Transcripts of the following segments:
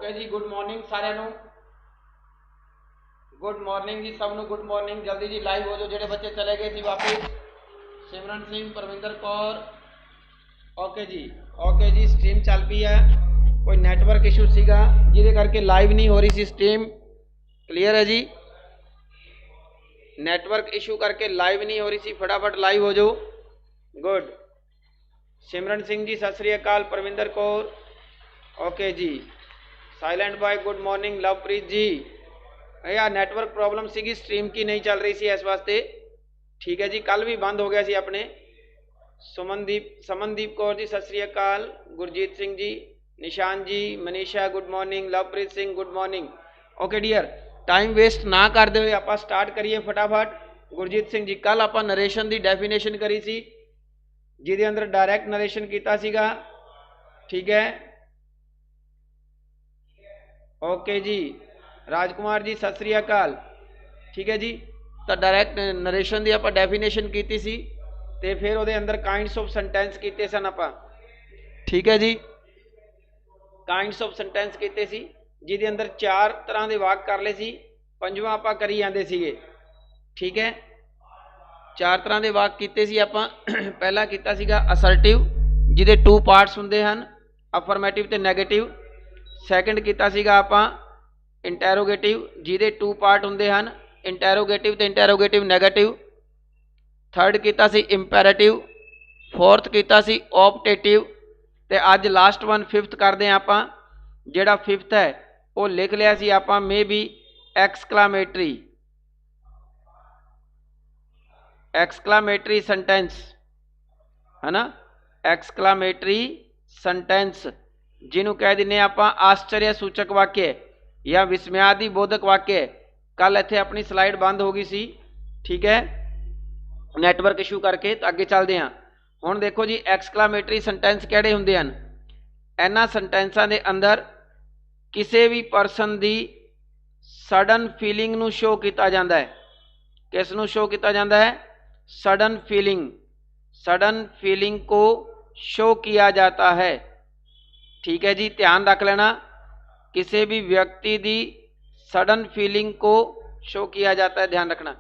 Okay जी, good morning साਰਿਆਂ ਨੂੰ। Good morning जी सब ਨੂੰ गुड मॉर्निंग। जल्दी जी लाइव हो जाओ ਜਿਹੜੇ ਬੱਚੇ ਚਲੇ ਗਏ ਸੀ वापस। सिमरन सिंह, परविंदर कौर, ओके जी स्ट्रीम चल पई है। कोई नैटवर्क इशू सीगा जिहदे करके लाइव नहीं हो रही सी स्ट्रीम। क्लीयर है जी, नैटवर्क इशू करके लाइव नहीं हो रही सी। फटाफट लाइव हो जाओ। गुड। सिमरन सिंह जी सत श्री अकाल। परविंदर कौर ओके जी। Silent boy good morning. Lovepreet ji यार नैटवर्क प्रॉब्लम सीगी, स्ट्रीम की नहीं चल रही सी इस वास्ते। ठीक है जी, कल भी बंद हो गया सी अपने। समनदीप कौर जी सत श्री अकाल। Gurjeet Singh ji, Nishan ji, Manisha good morning, Lovepreet Singh good morning. Okay dear, time waste ना करते हुए आप स्टार्ट करिए फटाफट। गुरजीत सिंह जी कल आप नरेशन की डेफिनेशन करी सी जिहदे अंदर डायरैक्ट नरेशन किया सीगा। ठीक है ओके जी। राजकुमार जी सत श्री अकाल। ठीक है जी, तो डायरैक्ट नरेशन की आप डेफिनेशन की सी ते फिर वो अंदर काइंड्स ऑफ सेंटेंस किए सन आप। ठीक है जी, काइंड्स ऑफ सेंटेंस किए सी जिहदे अंदर 4 तरह के वाक कर ले सी, पंजवां आप करी जाते सीगे। ठीक है, 4 तरह के वाक किए सी आप। पहला किया सीगा असर्टिव जिहदे 2 पार्ट्स हुंदे हन, अफर्मेटिव ते नैगेटिव। सैकेंड किया सीगा आप इंटैरोगेटिव जिहदे 2 पार्ट हुंदे हन, इंटैरोगेटिव ते इंटैरोगेटिव नैगेटिव। थर्ड किया सी इंपैरेटिव। फोर्थ किया सी ऑप्टेटिव ते अज लास्ट वन फिफ्थ करते हैं आप। जिहड़ा फिफ्थ है वो लिख लिया सी आप मे बी एक्सक्लामेटरी सेंटेंस है ना। एक्सक्लामेटरी सेंटेंस जिन्हों कह दिने आप आश्चर्य सूचक वाक्य या विस्मयादि बोधक वाक्य। कल इत्थे अपनी स्लाइड बंद हो गई सी। ठीक है, नैटवर्क इशू करके। तो अगे चलते हैं। हुण देखो जी एक्सक्लामेटरी सेंटेंस किहड़े हुंदे हन। इन्हां सेंटेंसां दे अंदर किसी भी परसन की सडन फीलिंग नूं शो किया जाता है। किस नूं शो किया जाता है? Sudden feeling. सडन फीलिंग को शो किया जाता है। ठीक है जी, ध्यान रख लेना, किसी भी व्यक्ति की सडन फीलिंग को शो किया जाता है, ध्यान रखना।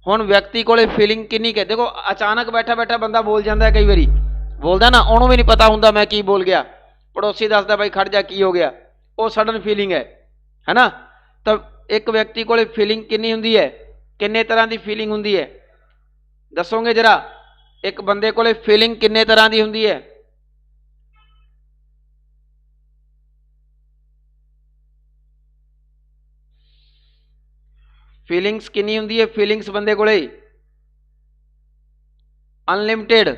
हुण व्यक्ति को फीलिंग किन्नी है, देखो अचानक बैठा बैठा बंदा बोल जाता है, कई बारी बोलता ना, उन्होंने भी नहीं पता होंगे मैं की बोल गया, पड़ोसी दसदा भाई खड़ जा की हो गया, वो सडन फीलिंग है ना। तो एक व्यक्ति को फीलिंग किन्नी हुंदी है, किन्ने तरह की फीलिंग हुंदी है, दसोगे जरा। एक बंदे को फीलिंग किन्ने तरह की हुंदी है? फीलिंग्स किन्नी हुंदी है? फीलिंग्स बंदे को अनलिमिटेड।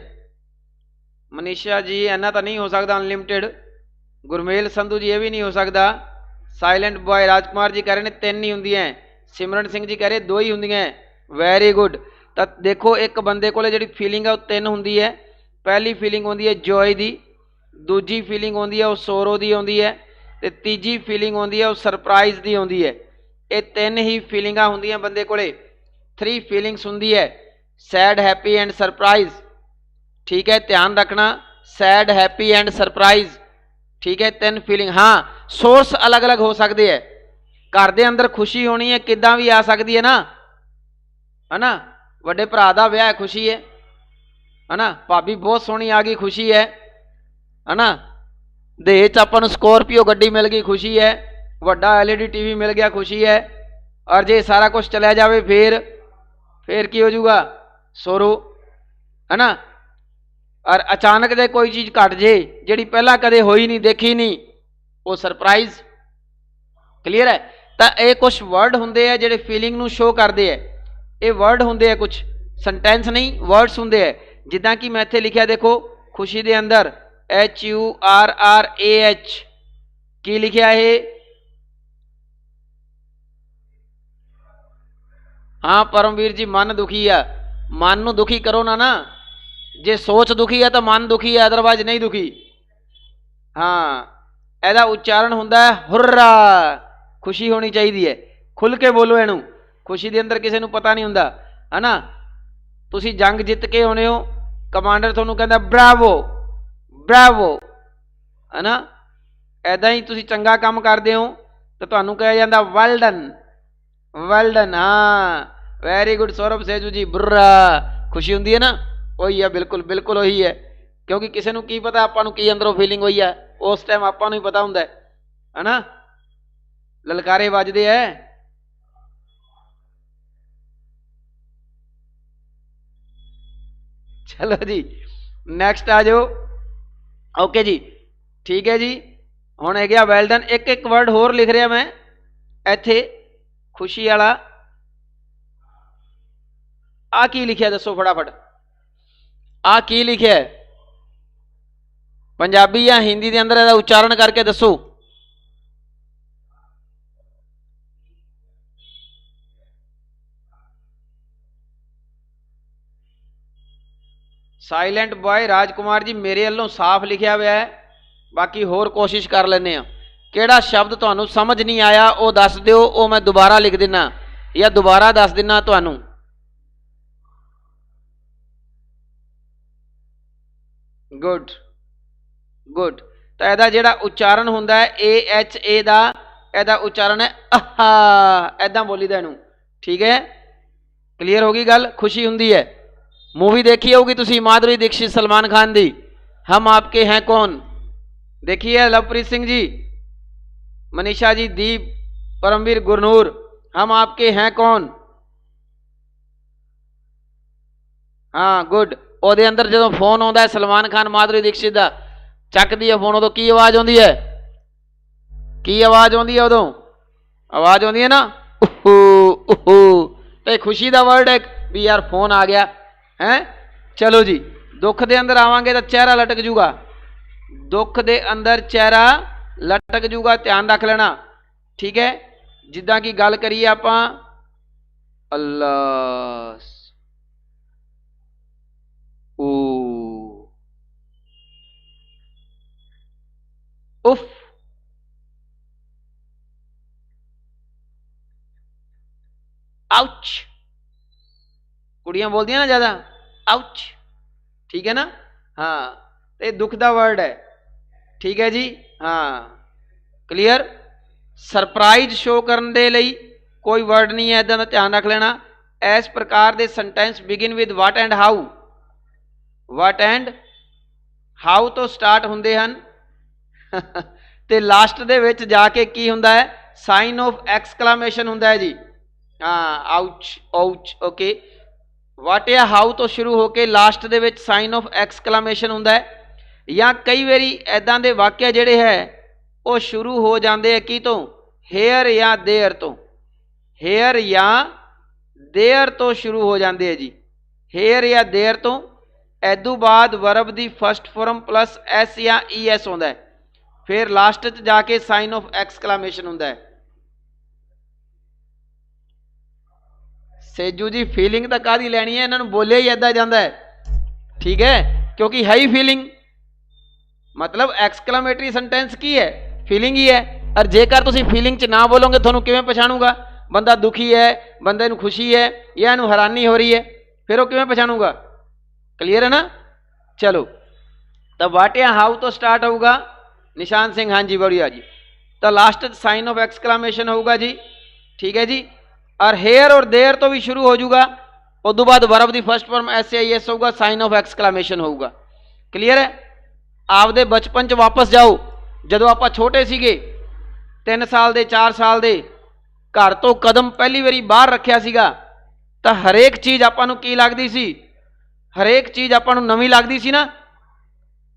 मनीषा जी इन्ना तो नहीं हो सकता अनलिमिटेड। गुरमेल संधू जी ये भी नहीं हो सकता। साइलेंट बॉय राजकुमार जी कह रहे हैं 3 ही होंदियां। सिमरन सिंह जी कह रहे 2 ही होंदियां। Very good. तो देखो एक बंदे को जी फीलिंग है वो 3 होंदी है। पहली फीलिंग होंदी है जॉय की, दूजी फीलिंग होंदी है वो सोरो की होंदी है, तो तीजी फीलिंग होंदी है वो सरप्राइज की होंदी है। ये 3 ही फीलिंगा होंदियां बंदे को। 3 फीलिंग्स होंदी है, सैड, हैप्पी एंड सरप्राइज। ठीक है, ध्यान रखना, सैड, हैप्पी एंड सरप्राइज। ठीक है, 3 फीलिंग। हाँ, सोर्स अलग अलग हो सकते हैं। घर के अंदर खुशी होनी है, किदां भी आ सकती है ना। वड्डे भरा दा विआह है, खुशी है ना। भाभी बहुत सोहनी आ गई, खुशी है ना। दहेज च आपां नूं स्कॉर्पियो गड्डी मिल गई, खुशी है। वड्डा LED TV मिल गया, खुशी है। और जे सारा कुछ चला जाए फिर की हो जाऊगा? सोरो है ना। और अचानक जे कोई चीज़ घट जे जिहड़ी पहला कदे होई नहीं, देखी नहीं, वो सरप्राइज। क्लीयर है। तो ये कुछ वर्ड होंदे है जिहड़े फीलिंग नूं शो करते हैं। ये वर्ड होंदे है, कुछ सेंटेंस नहीं, वर्ड्स होंदे है। जिद्दां कि मैं इत्थे लिखिया देखो, खुशी दे अंदर HURRAH की लिखिया है? हाँ परमवीर जी, मन दुखी है। मन नूं दुखी करो ना जे सोच दुखी है तो मन दुखी है, अदरवाइज नहीं दुखी। हाँ, एदा उच्चारण हुंदा है हुर्रा। खुशी होनी चाहिए है, खुल के बोलो इनू। खुशी के अंदर किसी को पता नहीं हुंदा है ना। तुसी जंग जित के आने हो, कमांडर तुहानूं कहंदा ब्रावो ब्रावो है ना। ਐਦਾਂ ਹੀ ਤੁਸੀਂ ਚੰਗਾ ਕੰਮ ਕਰਦੇ ਹੋ ਤਾਂ ਤੁਹਾਨੂੰ ਕਿਹਾ ਜਾਂਦਾ ਵੈਲ ਡਨ, ਵੈਲ ਡਨ। ਹਾਂ ਵੈਰੀ ਗੁੱਡ ਸੌਰਵ ਸੇਜੂ ਜੀ। ਬੁर्रा ਖੁਸ਼ੀ ਹੁੰਦੀ ਹੈ ਨਾ, ਉਹੀ ਹੈ, ਬਿਲਕੁਲ ਬਿਲਕੁਲ ਉਹੀ ਹੈ। ਕਿਉਂਕਿ ਕਿਸੇ ਨੂੰ ਕੀ ਪਤਾ ਆਪਾਂ ਨੂੰ ਕੀ ਅੰਦਰੋਂ ਫੀਲਿੰਗ ਹੋਈ ਹੈ, ਉਸ ਟਾਈਮ ਆਪਾਂ ਨੂੰ ਹੀ ਪਤਾ ਹੁੰਦਾ ਹੈ ਨਾ। ਲਲਕਾਰੇ ਵੱਜਦੇ ਹੈ। ਚਲੋ ਜੀ ਨੈਕਸਟ ਆ ਜਾਓ। ਓਕੇ ਜੀ ਠੀਕ ਹੈ ਜੀ। ਹੁਣ ਹੈਗਾ ਵੈਲ ਡਨ। ਇੱਕ ਇੱਕ ਵਰਡ ਹੋਰ ਲਿਖ ਰਿਹਾ ਮੈਂ ਇੱਥੇ ਖੁਸ਼ੀ ਵਾਲਾ। ਆ ਕੀ ਲਿਖਿਆ ਦੱਸੋ ਫਟਾਫਟ, ਆ ਕੀ ਲਿਖਿਆ ਪੰਜਾਬੀ ਜਾਂ ਹਿੰਦੀ ਦੇ ਅੰਦਰ, ਇਹਦਾ ਉਚਾਰਨ ਕਰਕੇ ਦੱਸੋ। ਸਾਇਲੈਂਟ ਬॉय ਰਾਜਕੁਮਾਰ ਜੀ ਮੇਰੇ ਵੱਲੋਂ ਸਾਫ਼ ਲਿਖਿਆ ਹੋਇਆ ਹੈ, ਬਾਕੀ ਹੋਰ ਕੋਸ਼ਿਸ਼ ਕਰ ਲੈਂਦੇ ਹਾਂ। ਕਿਹੜਾ ਸ਼ਬਦ ਤੁਹਾਨੂੰ ਸਮਝ ਨਹੀਂ ਆਇਆ ਉਹ ਦੱਸ ਦਿਓ, ਉਹ ਮੈਂ ਦੁਬਾਰਾ ਲਿਖ ਦਿੰਦਾ ਜਾਂ ਦੁਬਾਰਾ ਦੱਸ ਦਿੰਦਾ ਤੁਹਾਨੂੰ। Good good. ਤਾਂ ਇਹਦਾ ਜਿਹੜਾ ਉਚਾਰਨ ਹੁੰਦਾ ਹੈ AHA ਦਾ, ਇਹਦਾ ਉਚਾਰਨ ਹੈ ਆਹਾ, ਐਦਾਂ ਬੋਲੀਦਾ ਇਹਨੂੰ। ਠੀਕ ਹੈ, ਕਲੀਅਰ ਹੋ ਗਈ ਗੱਲ। ਖੁਸ਼ੀ ਹੁੰਦੀ ਹੈ। मूवी देखी होगी तुसी माधुरी दीक्षित सलमान खान दी, हम आपके हैं कौन देखी है। लवप्रीत सिंह जी, मनीषा जी, दीप, परमवीर, गुरनूर, हम आपके हैं कौन। हाँ गुड। ਉਹਦੇ ਅੰਦਰ ਜਦੋਂ ਫੋਨ ਆਉਂਦਾ ਹੈ ਸਲਮਾਨ ਖਾਨ ਮਾਧੁਰੀ ਦੀਕਸ਼ਿਤ ਦਾ, ਚੱਕਦੀ ਹੈ ਫੋਨ, ਉਦੋਂ ਕੀ ਆਵਾਜ਼ ਆਉਂਦੀ ਹੈ, ਕੀ ਆਵਾਜ਼ ਆਉਂਦੀ ਹੈ ਉਦੋਂ, ਆਵਾਜ਼ ਆਉਂਦੀ ਹੈ ਨਾ ਉਹੂ ਉਹੂ। ਤੇ ਖੁਸ਼ੀ ਦਾ ਵਰਡ ਹੈ ਵੀ ਯਾਰ ਫੋਨ ਆ ਗਿਆ ਹੈ। ਚਲੋ ਜੀ ਦੁੱਖ ਦੇ ਅੰਦਰ ਆਵਾਂਗੇ ਤਾਂ ਚਿਹਰਾ ਲਟਕ ਜੂਗਾ, ਦੁੱਖ ਦੇ ਅੰਦਰ ਚਿਹਰਾ ਲਟਕ ਜੂਗਾ, ਧਿਆਨ ਰੱਖ ਲੈਣਾ। ਠੀਕ ਹੈ, ਜਿੱਦਾਂ ਕਿ ਗੱਲ ਕਰੀਏ ਆਪਾਂ ਅੱਲਾ ਓ ਉਫ, ਆਉਚ, ਕੁੜੀਆਂ ਬੋਲਦੀਆਂ ਨਾ ਜ਼ਿਆਦਾ ਆਉਚ। ਠੀਕ ਹੈ ਨਾ। ਹਾਂ ਤੇ ਦੁੱਖ ਦਾ ਵਰਡ ਹੈ। ਠੀਕ ਹੈ ਜੀ। ਹਾਂ ਕਲੀਅਰ। ਸਰਪ੍ਰਾਈਜ਼ ਸ਼ੋ ਕਰਨ ਦੇ ਲਈ ਕੋਈ ਵਰਡ ਨਹੀਂ ਹੈ, ਇੱਦਾਂ ਦਾ ਧਿਆਨ ਰੱਖ ਲੈਣਾ। ਇਸ ਪ੍ਰਕਾਰ ਦੇ sentence begin with what and how, what and how ਤੋਂ ਸਟਾਰਟ ਹੁੰਦੇ ਹਨ ਤੇ ਲਾਸਟ ਦੇ ਵਿੱਚ ਜਾ ਕੇ ਕੀ ਹੁੰਦਾ ਹੈ, ਸਾਈਨ ਆਫ ਐਕਸਕਲਾਮੇਸ਼ਨ ਹੁੰਦਾ ਹੈ ਜੀ। ਹਾਂ ਆਊਚ ਆਊਚ। ਓਕੇ, ਵਾਟ ਜਾਂ ਹਾਊ ਤੋਂ ਸ਼ੁਰੂ ਹੋ ਕੇ ਲਾਸਟ ਦੇ ਵਿੱਚ ਸਾਈਨ ਆਫ ਐਕਸਕਲਾਮੇਸ਼ਨ ਹੁੰਦਾ ਹੈ। ਜਾਂ ਕਈ ਵਾਰੀ ਇੱਦਾਂ ਦੇ ਵਾਕਿਆ ਜਿਹੜੇ ਹੈ ਉਹ ਸ਼ੁਰੂ ਹੋ ਜਾਂਦੇ ਆ ਕੀ ਤੋਂ, ਹੇਅਰ ਜਾਂ ਦੇਅਰ ਤੋਂ, ਹੇਅਰ ਜਾਂ ਦੇਅਰ ਤੋਂ ਸ਼ੁਰੂ ਹੋ ਜਾਂਦੇ ਆ ਜੀ, ਹੇਅਰ ਜਾਂ ਦੇਅਰ ਤੋਂ। ਇਦੋਂ ਬਾਅਦ ਵਰਬ ਦੀ ਫਸਟ ਫੋਰਮ ਪਲੱਸ ਐਸ ਜਾਂ ES ਆਉਂਦਾ ਹੈ, ਫਿਰ ਲਾਸਟ 'ਚ ਜਾ ਕੇ ਸਾਈਨ ਆਫ ਐਕਸਕਲਾਮੇਸ਼ਨ ਹੁੰਦਾ ਹੈ। ਸੇਜੂ ਜੀ ਫੀਲਿੰਗ ਤਾਂ ਕਾਹਦੀ ਲੈਣੀ ਹੈ, ਇਹਨਾਂ ਨੂੰ ਬੋਲਿਆ ਹੀ ਇੱਦਾਂ ਜਾਂਦਾ ਹੈ। ਠੀਕ ਹੈ, ਕਿਉਂਕਿ ਹੈ ਹੀ ਫੀਲਿੰਗ, ਮਤਲਬ ਐਕਸਕਲਾਮੇਟਰੀ ਸੈਂਟੈਂਸ ਕੀ ਹੈ, ਫੀਲਿੰਗ ਹੀ ਹੈ। ਔਰ ਜੇਕਰ ਤੁਸੀਂ ਫੀਲਿੰਗ 'ਚ ਨਾ ਬੋਲੋਗੇ ਤੁਹਾਨੂੰ ਕਿਵੇਂ ਪਛਾਣੂਗਾ ਬੰਦਾ ਦੁਖੀ ਹੈ, ਬੰਦੇ ਨੂੰ ਖੁਸ਼ੀ ਹੈ ਜਾਂ ਇਹਨੂੰ ਹੈਰਾਨੀ ਹੋ ਰਹੀ ਹੈ, ਫਿਰ ਉਹ ਕਿਵੇਂ ਪਛਾਣੂਗਾ। ਕਲੀਅਰ ਹੈ ਨਾ। ਚਲੋ ਤਾਂ ਵਾਟ ਜਾਂ ਹਾਊ ਤੋਂ ਸਟਾਰਟ ਹੋਊਗਾ ਨਿਸ਼ਾਨ ਸਿੰਘ। ਹਾਂਜੀ ਬੜੀਆ ਜੀ। ਤਾਂ ਲਾਸਟ ਸਾਈਨ ਆਫ ਐਕਸਕਲਾਮੇਸ਼ਨ ਹੋਊਗਾ ਜੀ। ਠੀਕ ਹੈ ਜੀ। ਔਰ ਹੇਅਰ ਔਰ ਦੇਅਰ ਤੋਂ ਵੀ ਸ਼ੁਰੂ ਹੋ ਜਾਊਗਾ, ਉਦੋਂ ਬਾਅਦ ਵਰਬ ਦੀ ਫਸਟ ਫਾਰਮ SAIS ਹੋਊਗਾ, ਸਾਈਨ ਆਫ ਐਕਸਕਲਾਮੇਸ਼ਨ ਹੋਊਗਾ। ਕਲੀਅਰ ਹੈ। ਆਪਦੇ ਬਚਪਨ 'ਚ ਵਾਪਸ ਜਾਓ, ਜਦੋਂ ਆਪਾਂ ਛੋਟੇ ਸੀਗੇ 3 ਸਾਲ ਦੇ 4 ਸਾਲ ਦੇ, ਘਰ ਤੋਂ ਕਦਮ ਪਹਿਲੀ ਵਾਰੀ ਬਾਹਰ ਰੱਖਿਆ ਸੀਗਾ ਤਾਂ ਹਰੇਕ ਚੀਜ਼ ਆਪਾਂ ਨੂੰ ਕੀ ਲੱਗਦੀ ਸੀ, ਹਰੇਕ ਚੀਜ਼ ਆਪਾਂ ਨੂੰ ਨਵੀਂ ਲੱਗਦੀ ਸੀ ਨਾ।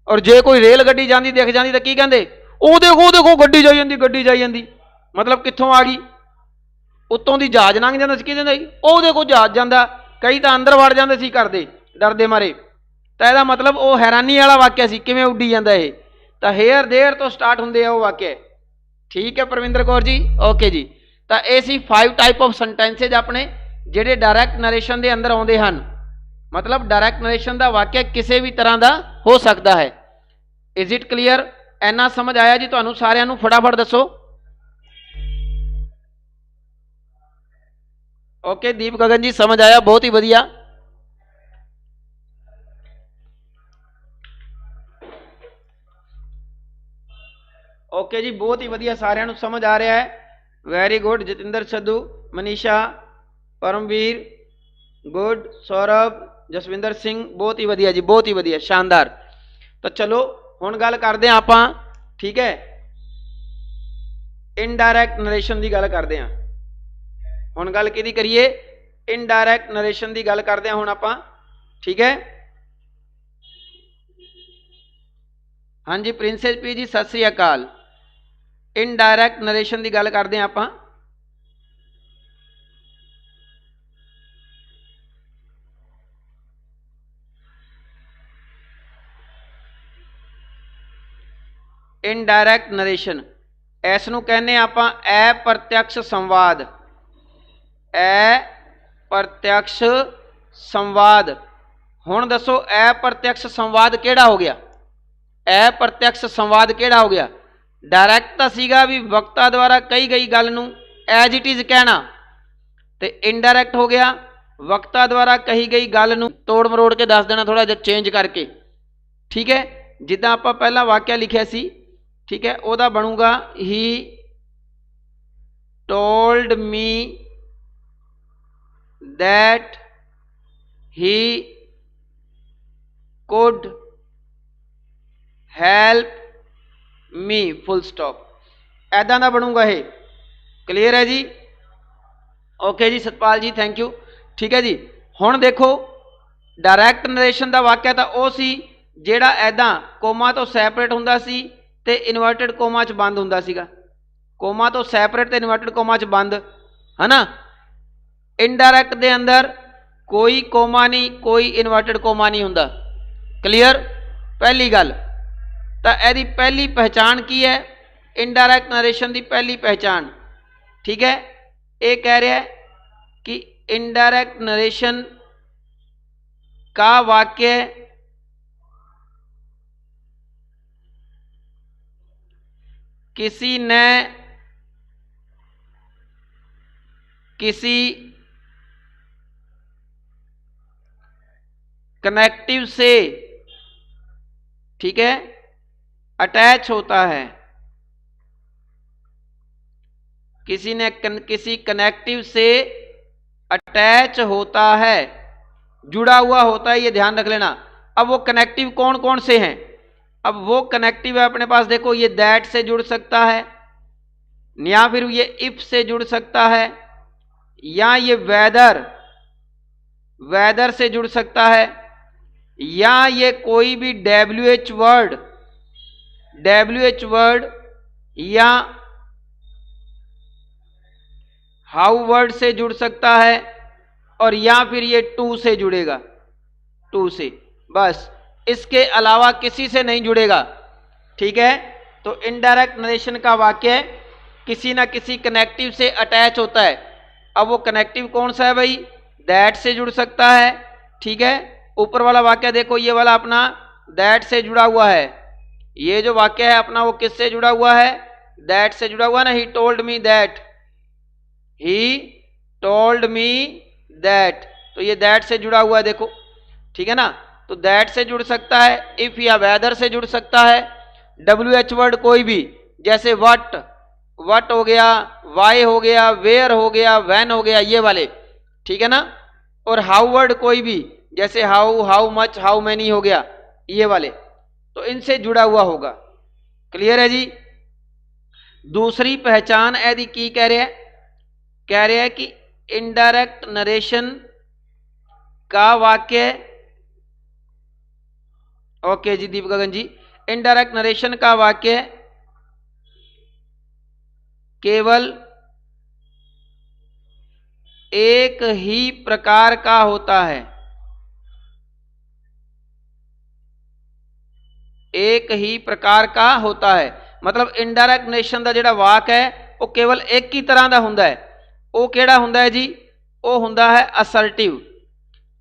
ਔਰ ਜੇ ਕੋਈ ਰੇਲ ਗੱਡੀ ਜਾਂਦੀ ਦਿਖ ਜਾਂਦੀ ਤਾਂ ਕੀ ਕਹਿੰਦੇ, ਉਹ ਦੇਖੋ ਗੱਡੀ ਜਾਈ ਜਾਂਦੀ, ਗੱਡੀ ਜਾਈ ਜਾਂਦੀ। ਮਤਲਬ ਕਿੱਥੋਂ ਆ ਗਈ, ਉੱਤੋਂ ਦੀ ਜਹਾਜ਼ ਲੰਘ ਜਾਂਦਾ ਸੀ, ਕੀ ਕਹਿੰਦਾ ਜੀ ਉਹ ਦੇਖੋ ਜਹਾਜ਼ ਜਾਂਦਾ। ਕਈ ਤਾਂ ਅੰਦਰ ਵੜ ਜਾਂਦੇ ਸੀ ਘਰ ਦੇ ਡਰਦੇ ਮਾਰੇ। ਤਾਂ ਇਹਦਾ ਮਤਲਬ ਉਹ ਹੈਰਾਨੀ ਵਾਲਾ ਵਾਕਿਆ ਸੀ, ਕਿਵੇਂ ਉੱਡੀ ਜਾਂਦਾ ਇਹ। ਤਾਂ ਹੇਅਰ ਦੇਅਰ ਤੋਂ ਸਟਾਰਟ ਹੁੰਦੇ ਆ ਉਹ ਵਾਕਿਆ। ਠੀਕ ਹੈ ਪਰਵਿੰਦਰ ਕੌਰ ਜੀ। ਓਕੇ ਜੀ। ਤਾਂ ਇਹ ਸੀ 5 ਟਾਈਪ ਆਫ ਸੈਂਟੈਂਸੇਜ ਆਪਣੇ ਜਿਹੜੇ ਡਾਇਰੈਕਟ ਨਰੇਸ਼ਨ ਦੇ ਅੰਦਰ ਆਉਂਦੇ ਹਨ। ਮਤਲਬ ਡਾਇਰੈਕਟ ਨਰੇਸ਼ਨ ਦਾ ਵਾਕਿਆ ਕਿਸੇ ਵੀ ਤਰ੍ਹਾਂ ਦਾ ਹੋ ਸਕਦਾ ਹੈ। Is it clear. ਇੰਨਾ ਸਮਝ ਆਇਆ ਜੀ ਤੁਹਾਨੂੰ ਸਾਰਿਆਂ ਨੂੰ, ਫਟਾਫਟ ਦੱਸੋ। ਓਕੇ ਦੀਪ ਗਗਨ ਜੀ ਸਮਝ ਆਇਆ, ਬਹੁਤ ਹੀ ਵਧੀਆ। ओके जी, बहुत ही वधिया, सारिਆਂ ਨੂੰ समझ आ रहा है। Very good Jatinder Sidhu, Manisha, Paramvir good, Saurabh, Jaswinder Singh, बहुत ही वधिया जी, बहुत ही वधिया, शानदार। तो चलो हुण गल करते हैं आपां, ठीक है, इनडायरैक्ट नरेशन की गल करते हैं। हुण गल किहदी करिए, इनडायरैक्ट नरेशन की गल करते हैं हुण आपां, ठीक है। हाँ जी प्रिंसेस पी जी सत श्री अकाल। इनडायरैक्ट नरेशन की गल करते हैं आपां। इनडायरैक्ट नरेशन इस नूं कहने आपां अप्रत्यक्ष संवाद, अप्रत्यक्ष संवाद। हुण दसो अप्रत्यक्ष संवाद किहड़ा हो गया, अप्रत्यक्ष संवाद किहड़ा हो गया। डायरैक्ट तो सीगा भी वक्ता द्वारा कही गई गल नूं एज इट इज कहना, तो इनडायरैक्ट हो गया वक्ता द्वारा कही गई गल नूं तोड़ मरोड़ के दस देना, थोड़ा जिहा चेंज करके, ठीक है। जिद्दां आपां पहला वाक्य लिखिया सी, ठीक है, उहदा बनूगा he told me that he could help me, full stop, ऐदा दा बनूगा ये। क्लीयर है जी, ओके जी सतपाल जी थैंक यू, ठीक है जी। हुण देखो डायरैक्ट नरेशन का वाक्य तो वह सी जिहड़ा ऐदा कोमा तो सैपरेट हुंदा सी ते इनवर्टेड कोमा च बंद हुंदा सीगा, कोमा तो सैपरेट ते इनवर्टेड कोमा च बंद, है ना। इनडायरैक्ट दे अंदर कोई कोमा नहीं, कोई इनवर्टेड कोमा नहीं हुंदा। क्लीयर, पहली गल तो यदी पहली पहचान की है, इनडायरैक्ट नरेशन की पहली पहचान, ठीक है। ये कह रहा है कि इनडायरैक्ट नरेशन का वाक्य किसी ने किसी कनेक्टिव से, ठीक है, अटैच होता है, किसी ने किसी कनेक्टिव से अटैच होता है, जुड़ा हुआ होता है, ये ध्यान रख लेना। अब वो कनेक्टिव कौन कौन से हैं, अब वो कनेक्टिव है अपने पास, देखो ये दैट से जुड़ सकता है, या फिर ये इफ से जुड़ सकता है, या ये वेदर, वेदर से जुड़ सकता है, या ये कोई भी WH वर्ड, WH वर्ड या हाउ वर्ड से जुड़ सकता है, और या फिर ये टू से जुड़ेगा, टू से, बस इसके अलावा किसी से नहीं जुड़ेगा, ठीक है। तो इनडायरेक्ट नरेशन का वाक्य किसी ना किसी कनेक्टिव से अटैच होता है। अब वो कनेक्टिव कौन सा है भाई, दैट से जुड़ सकता है, ठीक है। ऊपर वाला वाक्य देखो, ये वाला अपना दैट से जुड़ा हुआ है, ये जो वाक्य है अपना वो किससे जुड़ा हुआ है, दैट से जुड़ा हुआ ना, ही told me that, he told me that, तो ये दैट से जुड़ा हुआ है देखो, ठीक है ना। तो दैट से जुड़ सकता है, इफ या वेदर से जुड़ सकता है, WH वर्ड कोई भी, जैसे वट, वट हो गया, वाई हो गया, वेयर हो गया, वैन हो गया, ये वाले, ठीक है ना। और हाउ वर्ड कोई भी, जैसे how, how much, how many हो गया, ये वाले, तो इनसे जुड़ा हुआ होगा। क्लियर है जी। दूसरी पहचान यदि की कह रहे हैं, कह रहे हैं कि इनडायरेक्ट नरेशन का वाक्य, ओके जी दीप गगन जी, इनडायरेक्ट नरेशन का वाक्य केवल एक ही प्रकार का होता है, एक ही प्रकार का होता है। मतलब इनडायरेक्ट नरेशन का जिहड़ा वाक है वो केवल एक ही तरह का हुंदा है। वो किहड़ा हुंदा है जी, वो हुंदा है असर्टिव।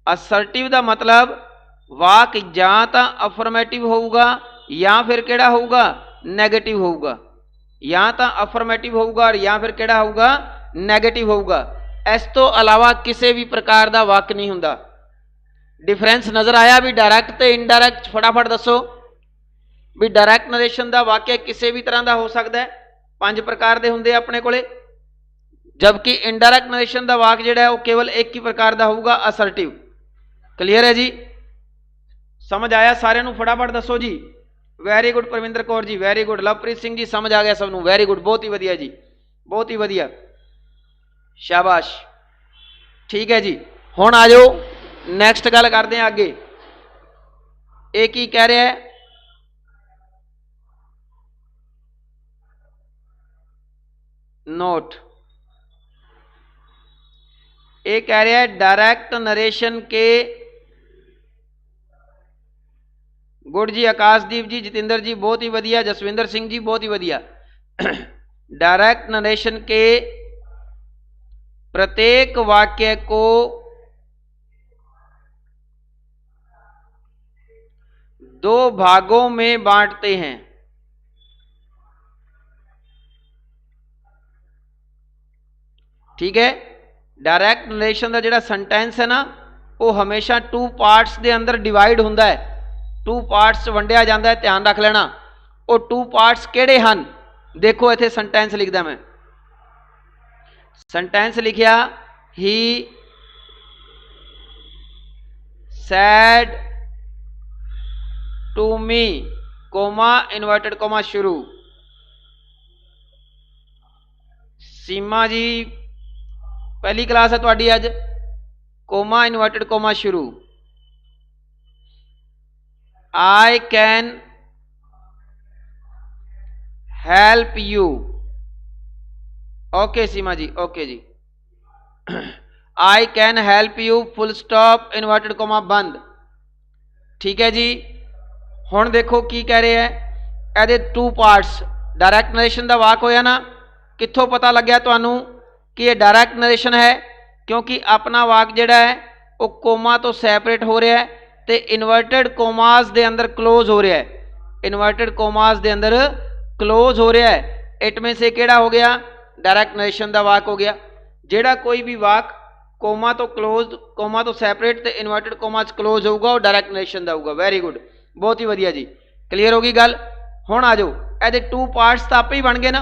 असर्टिव का मतलब वाक जां तां अफर्मेटिव होऊगा या फिर किहड़ा होऊगा, नैगेटिव होऊगा, या तां अफर्मेटिव होऊगा और या फिर किहड़ा होऊगा, नैगेटिव होऊगा। इस तो अलावा किसी भी प्रकार का वाक नहीं हुंदा। डिफरेंस नजर आया भी डायरैक्ट ते इनडायरैक्ट, फटाफट दसो। भी डायरैक्ट नरेशन का वाक्य किसी भी तरह का हो सकता है, 5 प्रकार के होंगे अपने कोले, जबकि इनडायरैक्ट नरेशन का वाक जिहड़ा है वो केवल एक ही प्रकार का होगा, असरटिव। क्लीयर है जी, समझ आया सारिਆਂ ਨੂੰ? फटाफट दसो जी। वैरी गुड परविंदर कौर जी, वैरी गुड। लवप्रीत सिंह जी समझ आ गया सबनों, वैरी गुड, बहुत ही वधिया जी, बहुत ही वधिया, शाबाश। ठीक है जी, हुण आ जाओ नैक्सट गल करते हैं आगे। ये की कह रहा है, नोट, ये कह रहा है डायरेक्ट नरेशन के, गुड जी, आकाशदीप जी, जतिंदर जी बहुत ही वधिया, जसविंदर सिंह जी बहुत ही वधिया। डायरेक्ट नरेशन के प्रत्येक वाक्य को दो भागों में बांटते हैं। ठीक है, डायरैक्ट नरेशन का जिहड़ा सेंटेंस है ना, वो हमेशा 2 पार्ट्स के अंदर डिवाइड होंदा है, 2 पार्ट्स वंडिया जाता है, ध्यान रख लेना। वो 2 पार्ट्स किहड़े हन? देखो इत्थे सेंटेंस लिखदा मैं, सेंटेंस लिखिया he said to me, comma inverted comma शुरू। सीमा जी पहली क्लास है तुहाडी अज, कोमा इनवर्टेड कोमा शुरू। I can help you, okay Seema ji, okay जी। I can help you, full stop inverted comma बंद। ठीक है जी, हुण देखो की कह रहे हैं, ਇਹਦੇ 2 पार्ट्स, डायरैक्ट नरेशन का वाक होया ना, कित्थों पता लग्या तुहानू कि ये डायरैक्ट नरेशन है? क्योंकि अपना वाक जिहड़ा है वो कोमा तो सैपरेट हो रहा है तो इनवर्टेड कोमास के अंदर क्लोज हो रहा है, इनवर्टेड कोमास के अंदर क्लोज हो रहा है। इट में से केड़ा हो गया? डायरैक्ट नरेशन का वाक हो गया। जिहड़ा कोई भी वाक कोमा तो क्लोज, कोमा तो सैपरेट तो इनवर्टेड कोमा च क्लोज होगा, वो डायरैक्ट नरेशन का होगा। वैरी गुड, बहुत ही वधिया जी, क्लीयर होगी गल। हुण आ जाओ, ये 2 पार्ट्स तो आपे ही बन गए ना,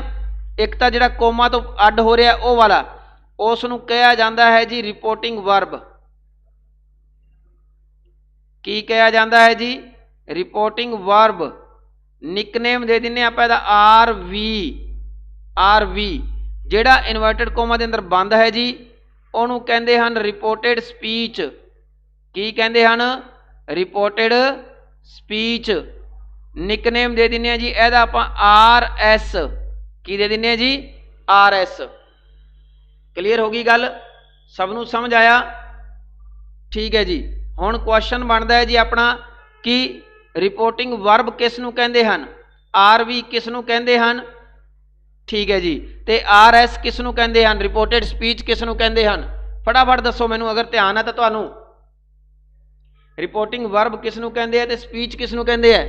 एक तो जिहड़ा कोमा तो अड हो रहा वो वाला, उसनूं कहा जाता है जी रिपोर्टिंग वर्ब। की कहा जाता है जी? Reporting verb. निकनेम दे दिने आप आर वी, आर वी। जिहड़ा इनवर्टेड कोमा के अंदर बंद है जी, उहनूं कहंदे हन रिपोर्टेड स्पीच। की कहंदे हन? Reported speech. निकनेम दे दिने जी एदा आपां आर एस। की दे दिने जी? R S. क्लीयर होगी गल? सबनूं समझ आया? ठीक है जी। हुण क्वेश्चन बनता है जी अपना कि रिपोर्टिंग वर्ब किस नूं कहंदे हन, आर वी किस नूं कहंदे हन? ठीक है जी, ते आर एस किस नूं कहंदे हन? रिपोर्टेड स्पीच किस नूं कहंदे हन? फटाफट दसो मैनूं, अगर ध्यान है तो तुहानूं। रिपोर्टिंग वर्ब किस नूं कहंदे है ते स्पीच किस नूं कहंदे है?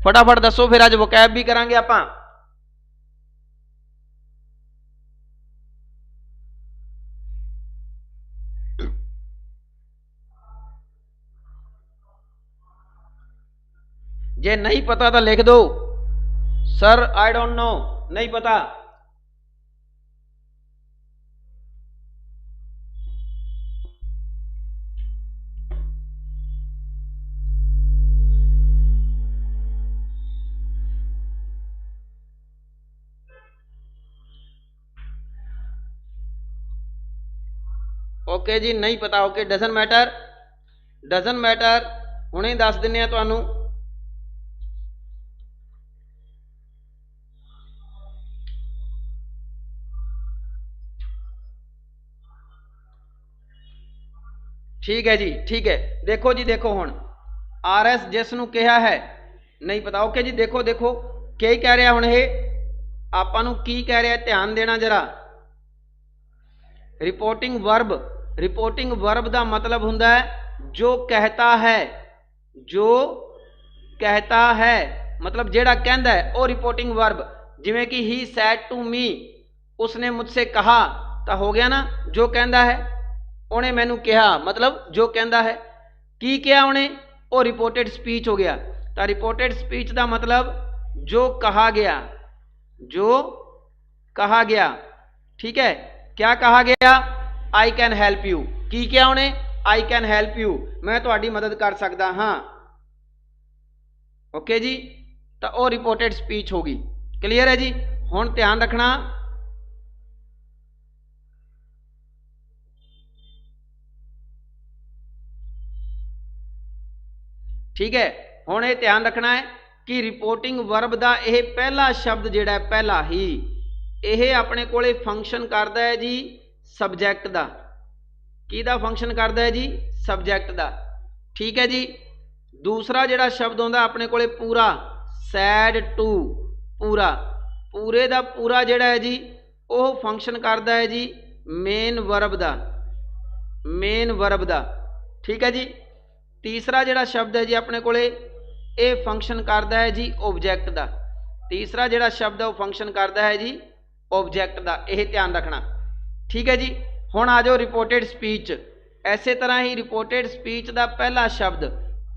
फटाफट दसो, फिर अज वोकैब भी करांगे आपां। जे नहीं पता तो लिख दो, सर आई डोंट नो, नहीं पता। ओके जी, नहीं पता, okay, doesn't matter, doesn't matter, हुणे दस दिने तुहानूं। ठीक है जी, ठीक है। देखो जी, देखो हुण आर एस जिस नूं कहा है नहीं पता। ओके जी, देखो देखो क्या कह रहा हुण ये आपां नूं की कह रहा, ध्यान देना जरा। रिपोर्टिंग वर्ब, रिपोर्टिंग वर्ब का मतलब हुंदा है जो कहता है, जो कहता है, मतलब जेड़ा कहंदा है वो रिपोर्टिंग वर्ब। जिवें कि ही सैड टू मी, उसने मुझसे कहा, तो हो गया ना जो कहंदा है, उन्हें मैनू कहा, मतलब जो कहंदा है। की कहा उन्हें? वो रिपोर्टेड स्पीच हो गया। तो रिपोर्टेड स्पीच का मतलब जो कहा गया, जो कहा गया। ठीक है, क्या कहा गया? I can help you. की क्या उन्हें? आई कैन हैल्प यू, मैं तुहाडी मदद कर सकता हाँ। ओके जी, तो वह रिपोर्टेड स्पीच होगी। क्लीयर है जी। हुण ध्यान रखना, ठीक है। हुण ये ध्यान रखना है कि रिपोर्टिंग वर्ब का यह पहला शब्द जिहड़ा पहला ही यह अपने कोले फंक्शन करता है जी सबजैक्ट का। किहदा फंक्शन करता है जी? सबजैक्ट का। ठीक है जी। दूसरा जिहड़ा शब्द आउंदा अपने कोले पूरा, सैड टू, पूरा, पूरे का पूरा जिहड़ा है जी वह फंक्शन करता है जी मेन वर्ब का, मेन वर्ब का। ठीक है जी। तीसरा जिहड़ा शब्द है जी अपने कोले ये फंक्शन करता है जी ऑब्जैक्ट का। तीसरा जिहड़ा शब्द है वह फंक्शन करता है जी ऑब्जैक्ट का, यह ध्यान रखना। ठीक है जी। हुण आ जाओ रिपोर्टेड स्पीच। इसे तरह ही रिपोर्टेड स्पीच का पहला शब्द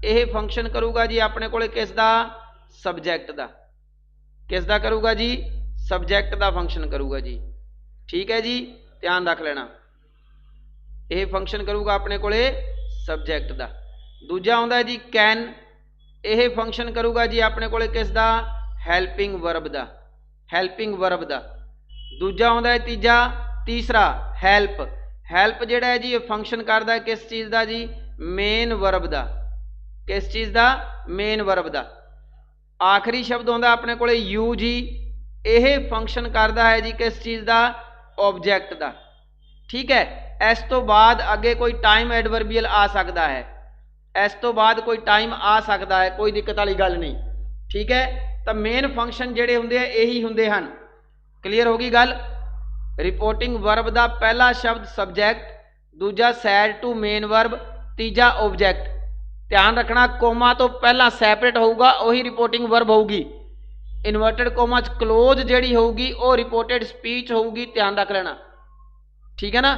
यह फंक्शन करूगा जी अपने कोले किसदा? सबजैक्ट का। किसदा करूगा जी? सबजैक्ट का फंक्शन करूगा जी। ठीक है जी, ध्यान रख लेना, यह फंक्शन करूगा अपने कोले सबजैक्ट का। दूजा आउंदा है जी कैन, यह फंक्शन करूगा जी अपने कोले किसदा? हैल्पिंग वर्ब का, हैल्पिंग वर्ब का। दूजा आउंदा है तीजा, तीसरा हैल्प, हैल्प जिहड़ा है जी ये फंक्शन करता है किस चीज़ का जी? मेन वर्ब का। किस चीज़ का? मेन वर्ब का। आखिरी शब्द आउंदा अपने कोले यू जी, यह फंक्शन करता है जी किस चीज़ का? ऑब्जैक्ट का। ठीक है। इस तो बाद अगे कोई टाइम एडवर्बियल आ सकता है, इस तो बाद कोई टाइम आ सकता है, कोई दिक्कत वाली गल नहीं। ठीक है। तो मेन फंक्शन जिहड़े हुंदे यही हुंदे हन। क्लीयर होगी गल। रिपोर्टिंग वर्ब का पहला शब्द सबजैक्ट, दूजा सैड टू मेन वर्ब, तीजा ऑब्जैक्ट। ध्यान रखना कोमा तो पहला सैपरेट होगा वही रिपोर्टिंग वर्ब होगी। इनवर्टेड कोमा च क्लोज जिहड़ी होगी वह रिपोर्टेड स्पीच होगी, ध्यान रख लेना। ठीक है ना।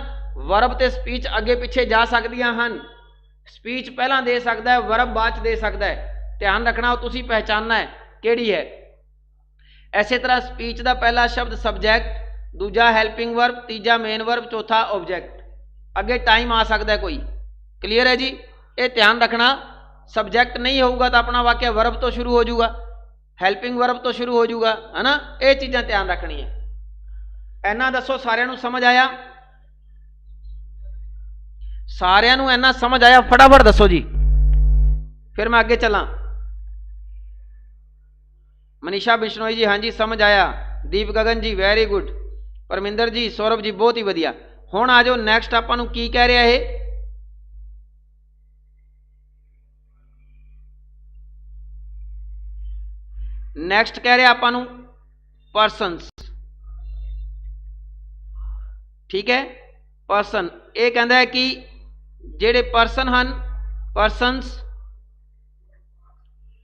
वर्ब ते स्पीच अगे पिछे जा सकदियां हन, स्पीच पहला दे सकता है, वर्ब बाद दे सकता है। ध्यान रखना वो तुसी पहचानना है किहड़ी है। इसे तरह स्पीच का पहला शब्द सबजैक्ट, दूजा हैल्पिंग वर्ब, तीजा मेन वर्ब, चौथा ऑब्जैक्ट। अगे टाइम आ सकता है कोई। क्लीयर है जी। ये ध्यान रखना, सबजैक्ट नहीं होगा तो अपना वाक्य वर्ब तो शुरू हो जाऊगा, हैल्पिंग वर्ब तो शुरू हो जाऊगा, है ना। ये चीज़ां ध्यान रखनी है। इन्ना दसो सारिਆਂ ਨੂੰ समझ आया? सारिਆਂ ਨੂੰ इन्ना समझ आया? फटाफट दसो जी, फिर मैं अगे चला। मनीषा बिश्नोई जी हाँ जी समझ आया। दीप गगन जी वैरी गुड। परमिंदर जी, सौरभ जी बहुत ही वधिया। हुण आ जाओ नैक्सट आपां नूं की कह रहा है? नैक्सट कह रहा आपां नूं परसनस। ठीक है, परसन। ये कहता है कि जेड़े पर्सन हन, पर्सनस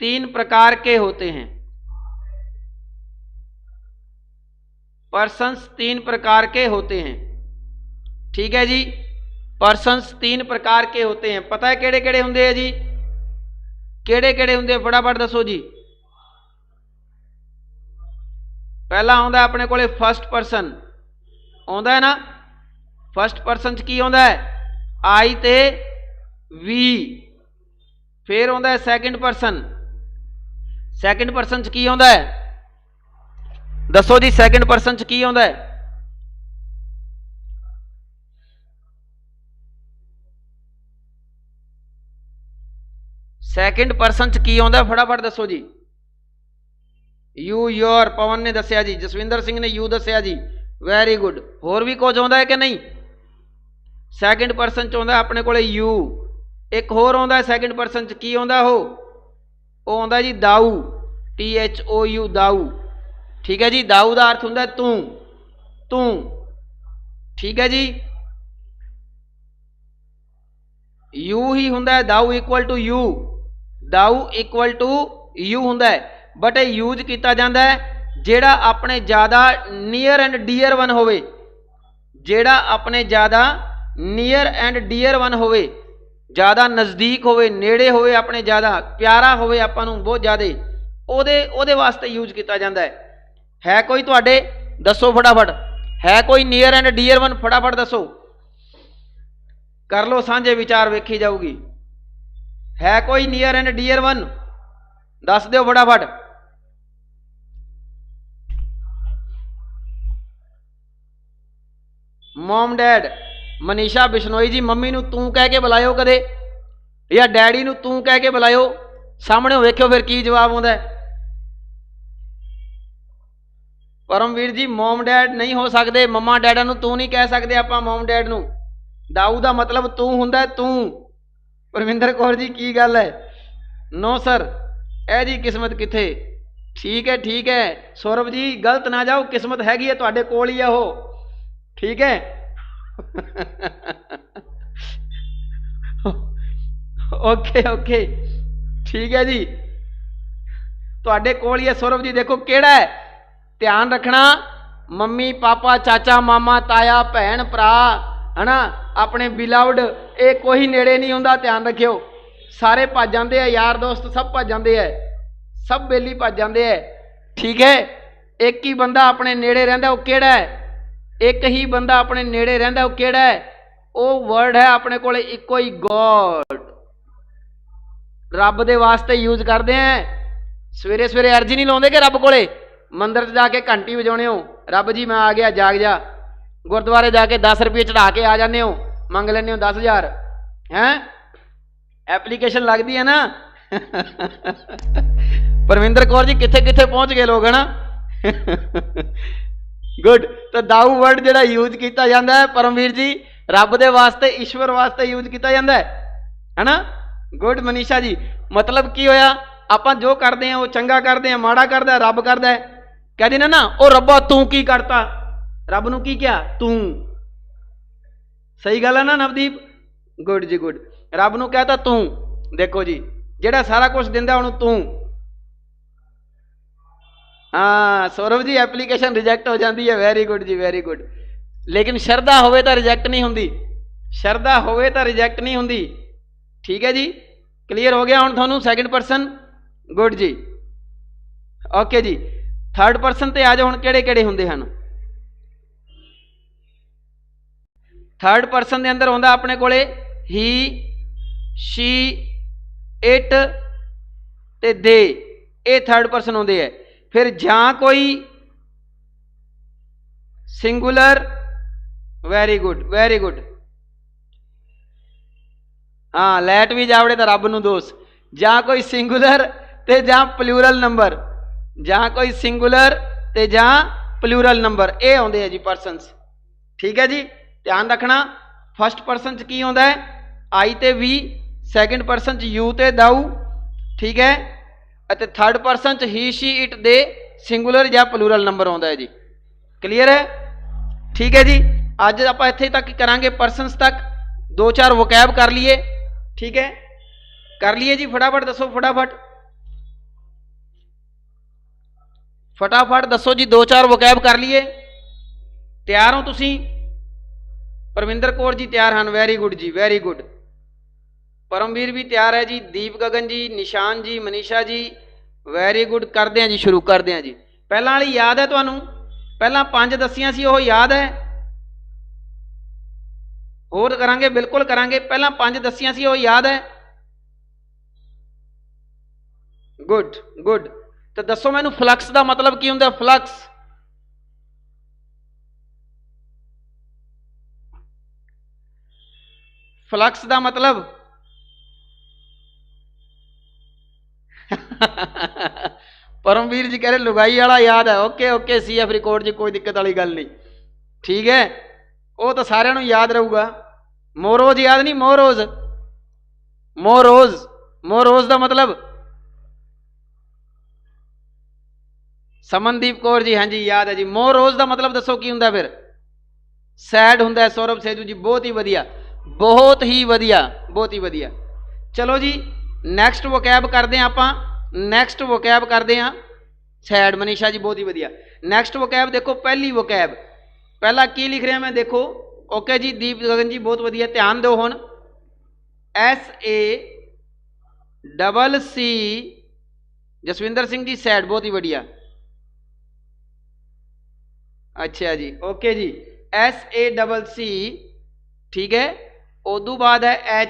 3 प्रकार के होते हैं। पर्सनस 3 प्रकार के होते हैं। ठीक है जी। पर्सनस 3 प्रकार के होते हैं। पता है केड़े केड़े होंदे हैं जी? केड़े केड़े होंदे? फटाफट दसो जी। पहला आउंदा अपने कोले फर्स्ट परसन आउंदा है ना। फर्स्ट परसन च की आउंदा है? आई ते वी। फिर आउंदा है सैकेंड परसन। सैकेंड परसन च की आउंदा है? दसो जी सैकेंड परसन च की आउंदा है? सैकेंड परसन च की आउंदा है? फटाफट दसो जी। यू, योर, पवन ने दसिया जी, जसविंदर सिंह ने यू दसिया जी, वैरी गुड। होर भी कुछ आउंदा है कि नहीं? सैकेंड परसन च आउंदा अपने कोले यू। एक होर आउंदा है सैकेंड परसन च, की आउंदा हो? वो आउंदा जी दाऊ, THOU, दाऊ। ठीक है जी। दाऊ का अर्थ हुंदा तू, तू। ठीक है जी। यू ही हुंदा है, thou equal to you, thou equal to you हुंदा है। बट ये यूज किया जाता है जेड़ा अपने ज़्यादा नीयर एंड डीयर वन होवे, जेड़ा अपने ज़्यादा नीयर एंड डीयर वन होवे, ज़्यादा नज़दीक होवे, नेड़े होवे, अपने ज़्यादा प्यारा होवे, आपां नूं बहुत ज़्यादा, ਉਹਦੇ वास्ते यूज किया जाता है कोई तुहाडे? दसो फटाफट, है कोई नीयर एंड डीयर वन? फटाफट दसो, कर लो साझे विचार, वेखी जाऊगी। है कोई नीयर एंड डीयर वन? दस दो फटाफट। Mom dad. Manisha Bishnoi ji, mummy नूं तू कह के बुलायो कदे, या डैडी नूं तू कह के बुलायो, सामने वेखियो फिर की जवाब आउंदा है। परमवीर जी, मॉम डैड नहीं हो सकते, मम्मा डैडा नूं तू नहीं कह सकते आपां मॉम डैड नूं। दाऊ दा मतलब तू हुंदा है, तू। परविंदर कौर जी, की गल है? नो सर, ए जी किस्मत किथे? ठीक है सौरभ जी, गलत ना जाओ, किस्मत हैगी है तुहाडे कोल ही है वो, ठीक है। ओके ठीक है जी, तुहाडे कोल ही है सौरभ जी। देखो केड़ा है, ध्यान रखना, मम्मी पापा चाचा मामा ताया भैन भरा है ना, अपने बिलावड, ये कोई नेड़े नहीं हुंदा, ध्यान रखियो। सारे भज जाते हैं, यार दोस्त सब भज जाते हैं, सब बेली भज जाते हैं, ठीक है। एक ही बंदा अपने नेड़े रहिंदा, वो केड़ा है? एक ही बंदा अपने नेड़े रहिंदा, वो केड़ा है? वो वर्ड है अपने कोले इको ही, गॉड। रब दे वास्ते यूज करते हैं। सवेरे सवेरे अर्जी नहीं लाउंदे कि रब कोले मंदिर जाके घंटी बजाने हो, रब जी मैं आ गया, जाग जा। गुरुद्वारे जाके 10 रुपये चढ़ा के आ जाने हो, मंग लेने हो 10,000, हैं? एप्लीकेशन लगती है ना। परविंदर कौर जी, किथे किथे पहुंच गए लोग, है ना। गुड। तो दाऊ वर्ड जो यूज किया जाता है परमवीर जी, रब दे वास्ते, ईश्वर वास्ते यूज किया जाता है ना। गुड मनीषा जी, मतलब की होया, आपां जो करते हैं वो चंगा करते हैं, माड़ा करता है रब करता है। कह देना ना, ओ रब्बा तू की करता, रब नूं की क्या? तू। सही गल है ना नवदीप? गुड जी गुड। रब नूं कहता तू, देखो जी, जेड़ा सारा कुछ दिंदा उहनूं तू। हाँ सौरभ जी, एप्लीकेशन रिजेक्ट हो जाती है, वेरी गुड जी वेरी गुड। लेकिन शरदा होवे तो रिजेक्ट नहीं हुंदी, शरदा होवे तो रिजेक्ट नहीं हुंदी, ठीक है जी। क्लीयर हो गया हुण तुहानूं? सैकेंड परसन, गुड जी, ओके जी। थर्ड परसन ते आ जाओ हुण, किहड़े किहड़े हुंदे हन? थर्ड परसन दे अंदर आउंदा अपने कोले ही, शी, इट ते दे, ये थर्ड परसन आउंदे है। फिर जां कोई singular, very good very good. हाँ लैट भी जावड़े तो रब नूं दोष। जां कोई सिंगुलर ते जां प्लूरल नंबर, जां कोई सिंगुलर ते जां प्लूरल नंबर, ये आउंदे है जी परसनस, ठीक है जी। ध्यान रखना, फस्ट परसन च की आउंदा है? आई ते वी, सैकेंड परसन च यू ते दाऊ, ठीक है। ਅਤੇ थर्ड परसन च ही शी इट दे सिंगुलर या प्लूरल नंबर आउंदा है जी। क्लीयर है? ठीक है जी। अज आपां इत्थे तक करांगे, परसनस तक 2-4 वोकैब कर लिए, ठीक है, कर लिए जी। फटाफट दसो, फटाफट फटाफट दसो जी, 2-4 वोकैब कर लिए? तैयार हो तुसी? परविंदर कौर जी तैयार हैं, वेरी गुड जी वेरी गुड। परमवीर भी तैयार है जी, दीप गगन जी, निशान जी, मनीषा जी, वेरी गुड। करते हैं जी, शुरू करते हैं जी। पहला वाली याद है तुहानूं? पहला 5 दसियां सी, वो याद है? होर करांगे, बिल्कुल करांगे। पहला 5 दसियां सी, वो याद है? Good good. तो दसो मैनू फ्लक्स का मतलब की हुंदा? फ्लक्स, फ्लक्स का मतलब परमवीर जी कह रहे लुगाई वाला याद है, ओके ओके। CF रिकॉर्ड जी, कोई दिक्कत वाली गल नहीं, ठीक है, वो तो सारिਆਂ ਨੂੰ याद रहूगा। मोरोज याद नहीं? मोरोज, मोरोज, मोरोज का मतलब? समनदीप कौर जी, हाँ जी याद है जी। मोरोज का मतलब दसो की हुंदा? फिर सैड हुंदा है। सौरभ सेजू जी, बहुत ही वधिया, बहुत ही वधिया, बहुत ही वधिया। चलो जी नैक्सट वोकैब करते हैं आपां, नैक्सट वोकैब करते हैं सैड। मनीषा जी बहुत ही वधिया। नैक्सट वोकैब देखो, पहली वोकैब, पहला की लिख रहा मैं देखो, ओके जी। दीप गगन जी बहुत वधिया, ध्यान दो हुण। SACC, जसविंदर सिंह जी सैड, बहुत ही बढ़िया। अच्छा जी, ओके जी, SACC, ठीक है। उदू बाद है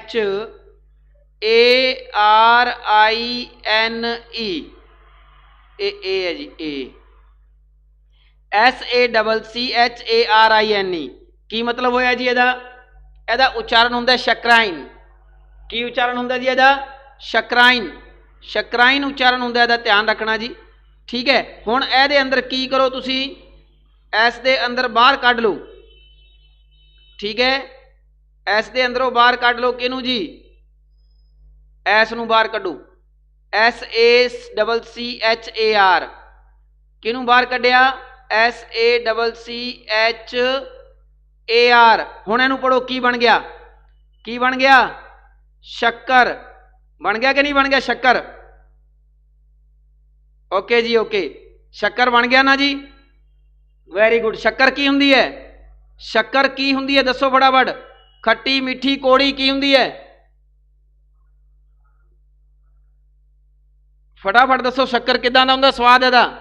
HARINE, ए है जी, SACCHARINE की मतलब होया जी ਇਹਦਾ उच्चारण ਹੁੰਦਾ ਸ਼ਕਰਾइन। की उच्चारण ਹੁੰਦਾ जी ਇਹਦਾ ਸ਼ਕਰਾइन, ਸ਼ਕਰਾइन उच्चारण ਹੁੰਦਾ ਇਹਦਾ, ध्यान रखना जी, ठीक है। हुण ਇਹਦੇ अंदर की करो तुसी, एस दे अंदर बाहर कढ़ लो, ठीक है। एस दे अंदरों बाहर कढ़ लो, किनू जी, एस नू बाहर कढ़ो, SACCHAR, किनू बाहर कढ़िया, SACCHAR। हुण इहनू पढ़ो, की बन गया, की बन गया, शक्कर बन गया कि नहीं बन गया, शक्कर। ओके जी, ओके, शक्कर बन गया ना जी, वेरी गुड। शक्कर की हुंदी है, शक्कर की हुंदी है, दसो फटाफट, खट्टी मिठी कौड़ी की हुंदी है, फटाफट दसो, शक्कर किदां दा हुंदा स्वाद इहदा।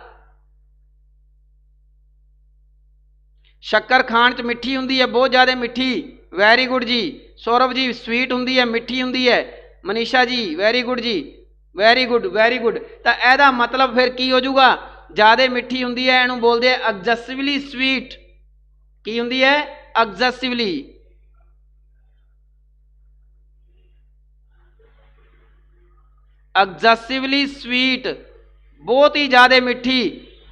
शक्कर खाण च मिठी हुंदी है, बहुत ज़्यादा मिठी, वेरी गुड जी। सौरभ जी स्वीट हुंदी है, मिठी हुंदी है। मनीषा जी वेरी गुड जी, वेरी गुड, वेरी गुड। तो ਇਹਦਾ मतलब फिर की हो जाऊगा, ज़्यादा मिठी हुंदी है, इहनूं बोलदे हैं एक्सेसिवली स्वीट। की हुंदी है, एक्सेसिवली। एक्सेसिवली स्वीट, बहुत ही ज़्यादा मिठी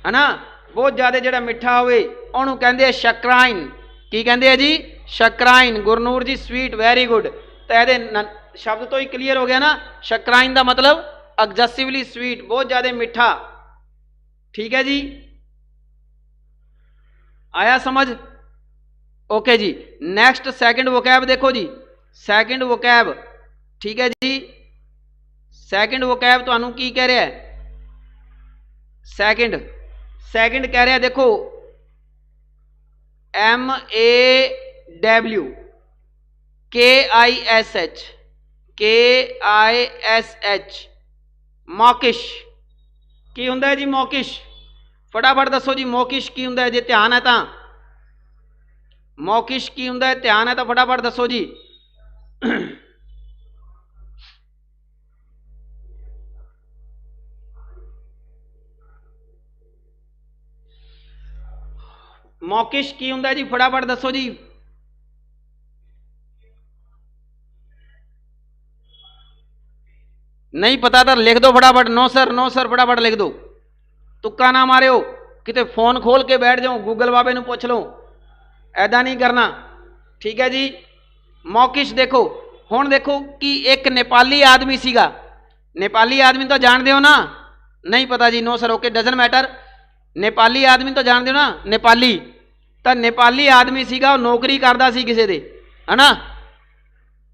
है ना, बहुत ज़्यादा जिहड़ा मिठा होवे उहनूं कहंदे आ शक्राइन। की कहंदे आ जी, शक्राइन। गुरनूर जी स्वीट, वेरी गुड। तो ये शब्द तो ही क्लीयर हो गया ना, शक्राइन का मतलब एक्सेसिवली स्वीट, बहुत ज़्यादा मिठा, ठीक है जी, आया समझ। ओके जी, नेक्स्ट सेकंड वोकैब देखो जी, सेकंड वोकैब, ठीक है जी। सेकंड वोकैब तुहानू की कह रहा है, सेकंड, सेकंड कह रहा है, देखो MAWKISH, मौकिश। की हुंदा है जी मौकिश, फटाफट दसो जी, मौकिश की हुंदा है, जे ध्यान है तो, मौकिश की हुंदा है, ध्यान है तो फटाफट दसो जी। मौकिश की हुंदा है जी, फटाफट दसो जी। नहीं पता तो लिख दो फटाफट, नो सर, नो सर, फटाफट लिख दो, तुक्का ना मारियो, किते फोन खोल के बैठ जाओ, गूगल बाबे नूं पुछ लो, ऐदा नहीं करना, ठीक है जी। मौकिश देखो, हुण देखो कि एक नेपाली आदमी सीगा, नेपाली आदमी तो जानते हो ना, नहीं पता जी, no sir, okay, doesn't matter. Nepali आदमी तो जानते हो ना, नेपाली, तो नेपाली आदमी सीगा, नौकरी करदा सी किसी दे, है ना,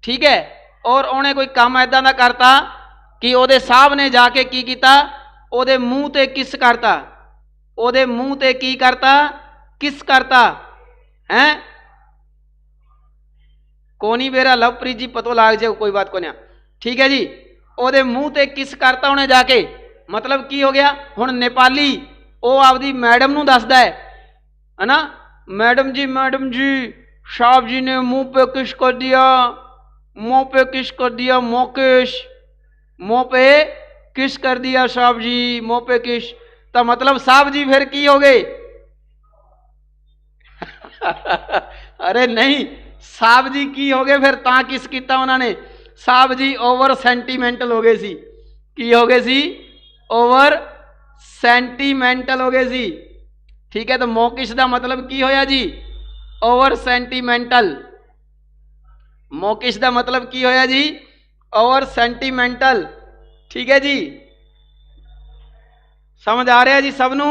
ठीक है। और उन्हें कोई काम ऐदा दा करता कि ओदे साहब ने जाके की कीता, ओदे मूँह ते किस करता, ओदे मूँह ते की करता, किस करता है। कोनी बेरा लवप्रीत जी पतो लाग जाए, कोई बात को नहीं, ठीक है जी। ओदे मूँह ते किस करता उन्हें जाके, मतलब की हो गया। हुण नेपाली वो आपदी मैडम नूं दसदा है ना, मैडम जी साहब जी ने मुंह पे किस कर दिया, मुंह पे किस कर दिया, मौकिश, मुंह पे किस कर दिया साहब जी, मुंह पे किस, तो मतलब साहब जी फिर की हो गए। अरे नहीं, साहब जी की हो गए फिर, ता किस किया उन्होंने, साहब जी ओवर सेंटीमेंटल हो गए सी। की हो गए सी, ओवर सेंटीमेंटल हो गए सी, ठीक है। तो मौकिश का मतलब की होया जी, ओवर सेंटीमेंटल। मौकिश का मतलब की होया जी, ओवर सेंटीमेंटल, ठीक है जी। समझ आ रहा है जी सबनू,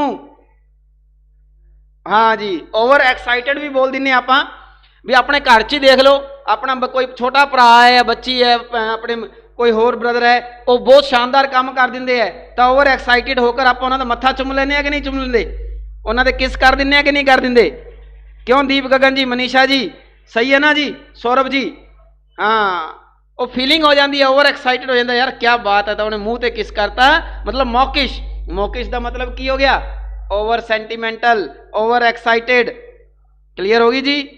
हाँ जी। ओवर एक्साइटेड भी बोल दिने आप भी, अपने घर च ही देख लो, अपना कोई छोटा भरा है, बच्ची है, अपने कोई होर ब्रदर है, वो बहुत शानदार काम कर देंगे है, तो ओवर एक्साइटेड होकर आप उन्होंने मत्था चुम लेने कि नहीं चुम लेंगे, उन्होंने किस कर दें कि नहीं कर देंगे। क्यों दीप गगन जी, मनीषा जी, सही है ना जी, सौरभ जी, हाँ वो फीलिंग हो जाती है, ओवर एक्साइटेड हो जाता है, यार क्या बात है, तो उन्हें मुंह ते किस करता, मतलब मौकिश। मौकिश का मतलब की हो गया, over sentimental, over excited. Clear होगी जी?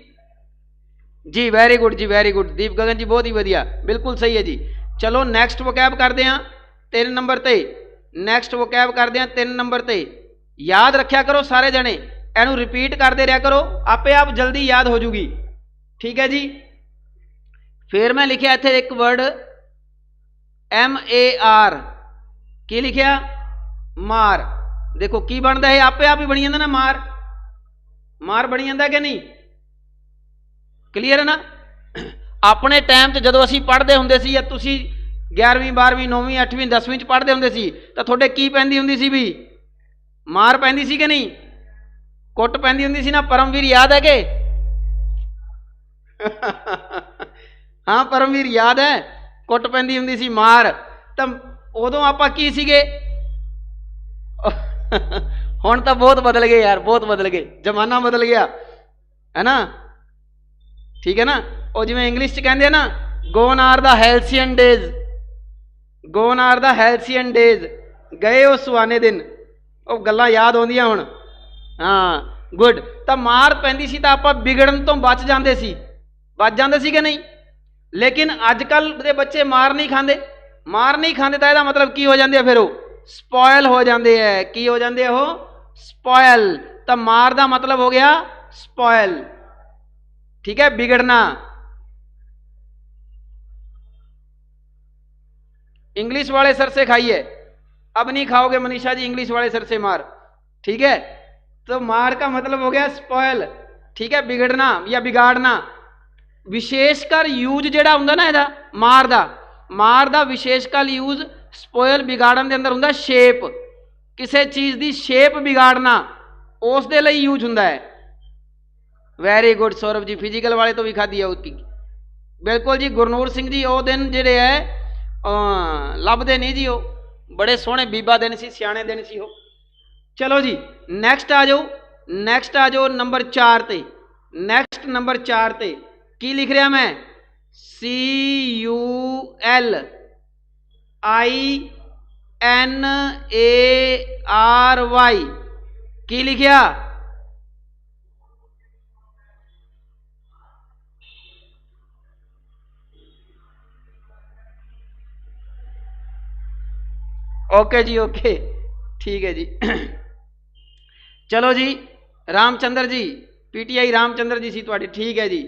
जी वैरी गुड जी, वैरी गुड दीप गगन जी, बहुत ही वधिया, बिल्कुल सही है जी। चलो नैक्सट वोकैब करते हैं 3 नंबर ते। नैक्सट वोकैब करते हैं 3 नंबर ते। याद रखा करो सारे जने, एनू रिपीट करते रहा करो, आपे आप जल्दी याद हो जूगी। ठीक है जी। फिर मैं लिखा इत्थे एक वर्ड MAR, की लिखा? मार। देखो की बनता है, आपे आप ही बनी जाता ना, मार। मार बनी जाता कि नहीं? क्लीयर है ना? अपने टाइम च जदों असीं पढ़दे हुंदे सी, या तुसीं 11वीं 12वीं 9वीं 8वीं 10वीं च पढ़दे हुंदे सी, तां तुहाडे की पैंदी हुंदी सी भी? मार पैंदी सी कि नहीं? कुट पैंदी हुंदी सी ना? परमवीर याद है कि? हाँ परमवीर याद है, कुट पैंदी हुंदी सी, मार। तां उदों आपां की सीगे? हुण तां बहुत बदल गए यार, बहुत बदल गए, जमाना बदल गया है ना। ठीक है ना? और जिवें इंग्लिश च कहंदे ना, gone are the halcyon days, gone are the halcyon days, गए वो सुहाने दिन। वो गल्लां याद आउंदियां हुण। हाँ गुड। तो मार पैंदी सी तां आपां बिगड़न तो बच जांदे सी, बच जांदे सी कि नहीं? लेकिन अजकल दे बच्चे मार नहीं खांदे। मार नहीं खांदे तां इहदा मतलब की हो जांदे आ? फिर वो स्पॉयल हो जांदे है। की हो जांदे हो? स्पॉयल। तो मार दा मतलब हो गया स्पॉयल। ठीक है, बिगड़ना। इंग्लिश वाले सर से खाइए, अब नहीं खाओगे मनीषा जी इंग्लिश वाले सर से मार। ठीक है, तो मार का मतलब हो गया स्पॉयल। ठीक है, बिगड़ना या बिगाड़ना। विशेषकर यूज जेड़ा हुंदा ना इहदा मार दा विशेषकर यूज स्पॉयल बिगाड़न दे अंदर हुंदा शेप। किसी चीज़ की शेप बिगाड़ना, उस दे लई यूज हुंदा है। Very good Saurabh ji, physical वाले तो भी खाधी है उसकी। बिल्कुल जी गुरनूर सिंह जी, वो दिन जेडे है लभदे नहीं जी, वो बड़े सोहने बीबा दिन सी, सियाने दिन सी वो। चलो जी नैक्सट आ जाओ, नैक्सट आ जाओ नंबर 4 ते। नैक्सट नंबर 4 ते की लिख रहा मैं? CULINARY की लिखिया? ओके जी ओके, ठीक है जी। चलो जी रामचंद्र जी, PTI रामचंद्र जी सी तुहाडी। ठीक है जी,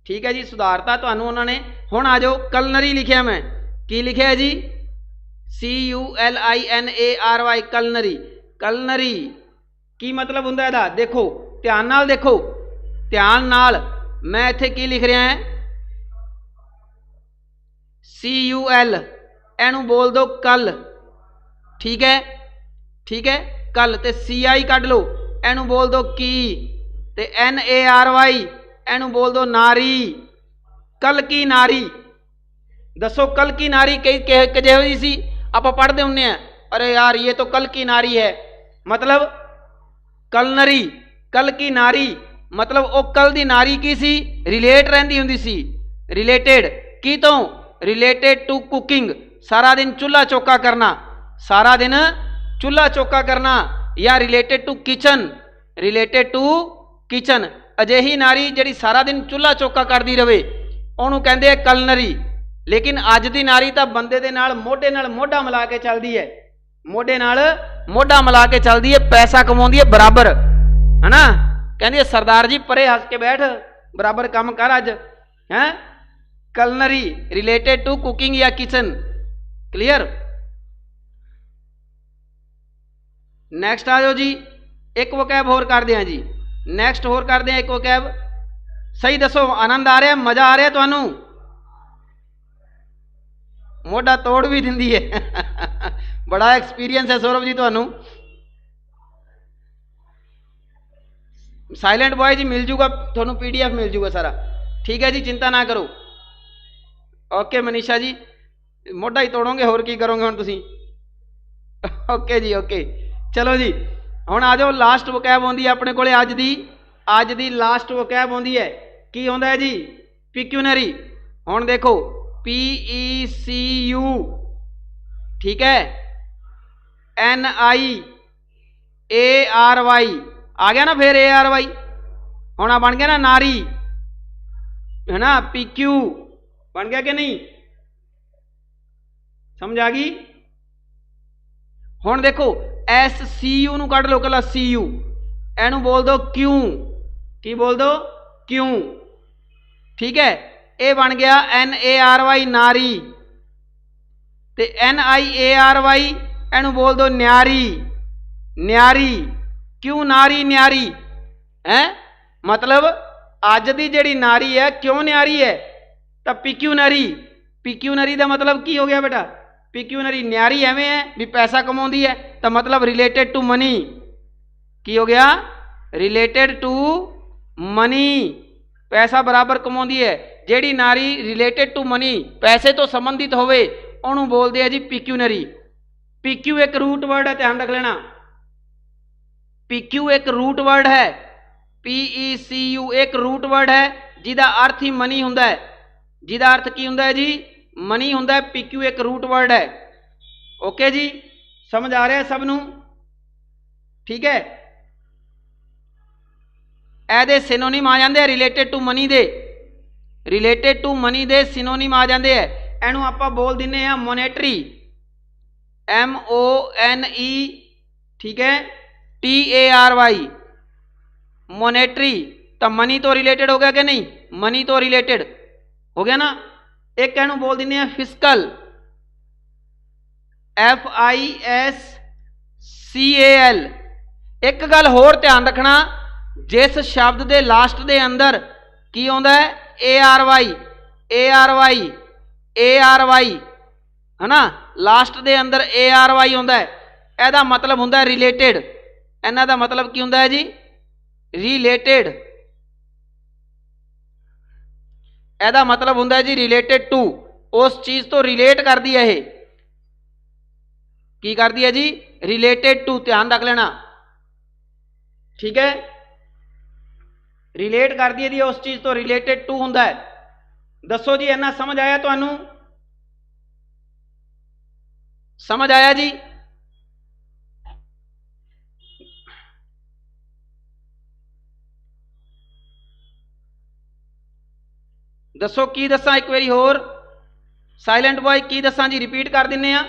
ठीक है जी, सुधारता तुहानू उन्होंने। हुण आ जाओ कलनरी लिखिया मैं, की लिखिया है जी? CULINARY culinary. कलनरी की मतलब हुंदा इहदा? देखो ध्यान नाल, देखो ध्यान नाल, मैं इत्थे की लिख रहा है? CUL, एनू बोल दो कल। ठीक है, ठीक है, कल। ते CI कढ़ लो, एनू बोल दो की। ते NARY एनू बोल दो नारी। कल की नारी। दसो कल की नारी किहो जी सी? आपां पढ़दे हुंदे आ, अरे यार ये तो कल की नारी है। मतलब कलनरी, कल की नारी मतलब वो कल दी नारी की सी? रिलेट रहिंदी हुंदी सी। रिलेटेड की तो? रिलेटेड टू कुकिंग, सारा दिन चूल्हा चौका करना, सारा दिन चूल्हा चौका करना। या related to kitchen, related to kitchen. अजिही नारी जिहड़ी सारा दिन चूल्हा चौका करती रहे उहनूं कहंदे कलनरी। लेकिन अज दी नारी तां बंदे दे नाल मोढा मिला के चलदी है, मोढे नाल मोढा मिला के चलदी है, पैसा कमाउंदी है बराबर, है ना। कहंदी है सरदार जी परे हस के बैठ, बराबर काम कर अज, हैं। कलनरी रिलेटेड टू कुकिंग या किचन। क्लियर? नैक्सट आ जाओ जी, एक वोकैब होर करते हैं जी। नैक्सट होर करते हैं एक वोकैब। सही दसो, आनंद आ रहा, मजा आ रहा तुहानू? मोढा तोड़ भी दिंदी है। बड़ा एक्सपीरियंस है सौरभ जी तुहानू। साइलेंट बॉय जी मिल जूगा तुहानू, PDF मिल जूगा सारा। ठीक है जी, चिंता ना करो। ओके मनीषा जी, मोढा ही तोड़ोगे, होर की करोगे हुण तुसीं? ओके जी ओके। चलो जी हुण आ जाओ, लास्ट वोकैब आउंदी है अपने कोले अज दी लास्ट वोकैब आउंदी है। की आउंदा है जी? पिक्यूनरी। हुण देखो PECU, ठीक है, NIARY आ गया ना, फिर ARY होना बन गया ना नारी, है ना, PQ बन गया कि नहीं, समझ आ गई। हुण देखो SCU नूं कढ लो, कला CU, एनू बोल दो क्यों, की बोल दो क्यों, ठीक है। ये बन गया NARY नारी, ते NIARY एनू बोल दो न्यारी, न्यारी, क्यों नारी न्यारी है, मतलब अज दी जिहड़ी नारी है क्यों न्यारी है, तो पिक्यूनरी, पिक्यूनरी का मतलब की हो गया बेटा, पिक्यूनरी न्यारी एवें है भी पैसा कमाउंदी है, तो मतलब रिलेटेड टू मनी, की हो गया, रिलेटेड टू मनी, पैसा बराबर कमाउंदी है। जिहड़ी नारी रिलेटेड टू मनी, पैसे तो संबंधित होवे, उहनूं बोलदे है जी पिक्यूनरी। PQ एक रूट वर्ड है, ध्यान रख लेना, PQ एक रूट वर्ड है, PECU एक रूट वर्ड है जिहदा अर्थ ही मनी हुंदा है, जिहदा अर्थ की हुंदा है जी, मनी हुंदा है। PQ एक रूट वर्ड है, ओके जी, समझ आ रहा है सब नूं, ठीक है। ਇਹਦੇ सिनोनिम आ जाते हैं रिलेटेड टू मनी दे, रिलेटेड टू मनी दे सिनोनिम आ जाते हैं। ਇਹਨੂੰ ਆਪਾਂ बोल दिने आ मोनेटरी, MONE, ठीक है, TARY, मोनेटरी, तो मनी तो रिलेटेड हो गया कि नहीं, मनी तो रिलेटेड हो गया ना। एक कहनू बोल दिने आ फिस्कल, FISCAL। एक गल होर ध्यान रखना, जिस शब्द के लास्ट के अंदर की आउंदा है ARY, ARY, ARY, है ना, लास्ट के अंदर ARY आउंदा है, ਇਹਦਾ मतलब हुंदा है रिलेटेड, इन्हां दा मतलब की हुंदा है जी, रिलेटेड, ਇਹਦਾ मतलब हुंदा है जी रिलेटेड टू, उस चीज़ तो रिलेट करती है, ये की करती है जी, रिलेटेड टू, ध्यान रख लेना, ठीक है, रिलेट करती है जी उस चीज़ तो, रिलेटेड टू हुंदा है। दसो जी इन्ना समझ आया, तुहानू समझ आया जी। दसो की दसा, एक बारी होर साइलेंट बॉय की दसा जी, रिपीट कर दिने आ।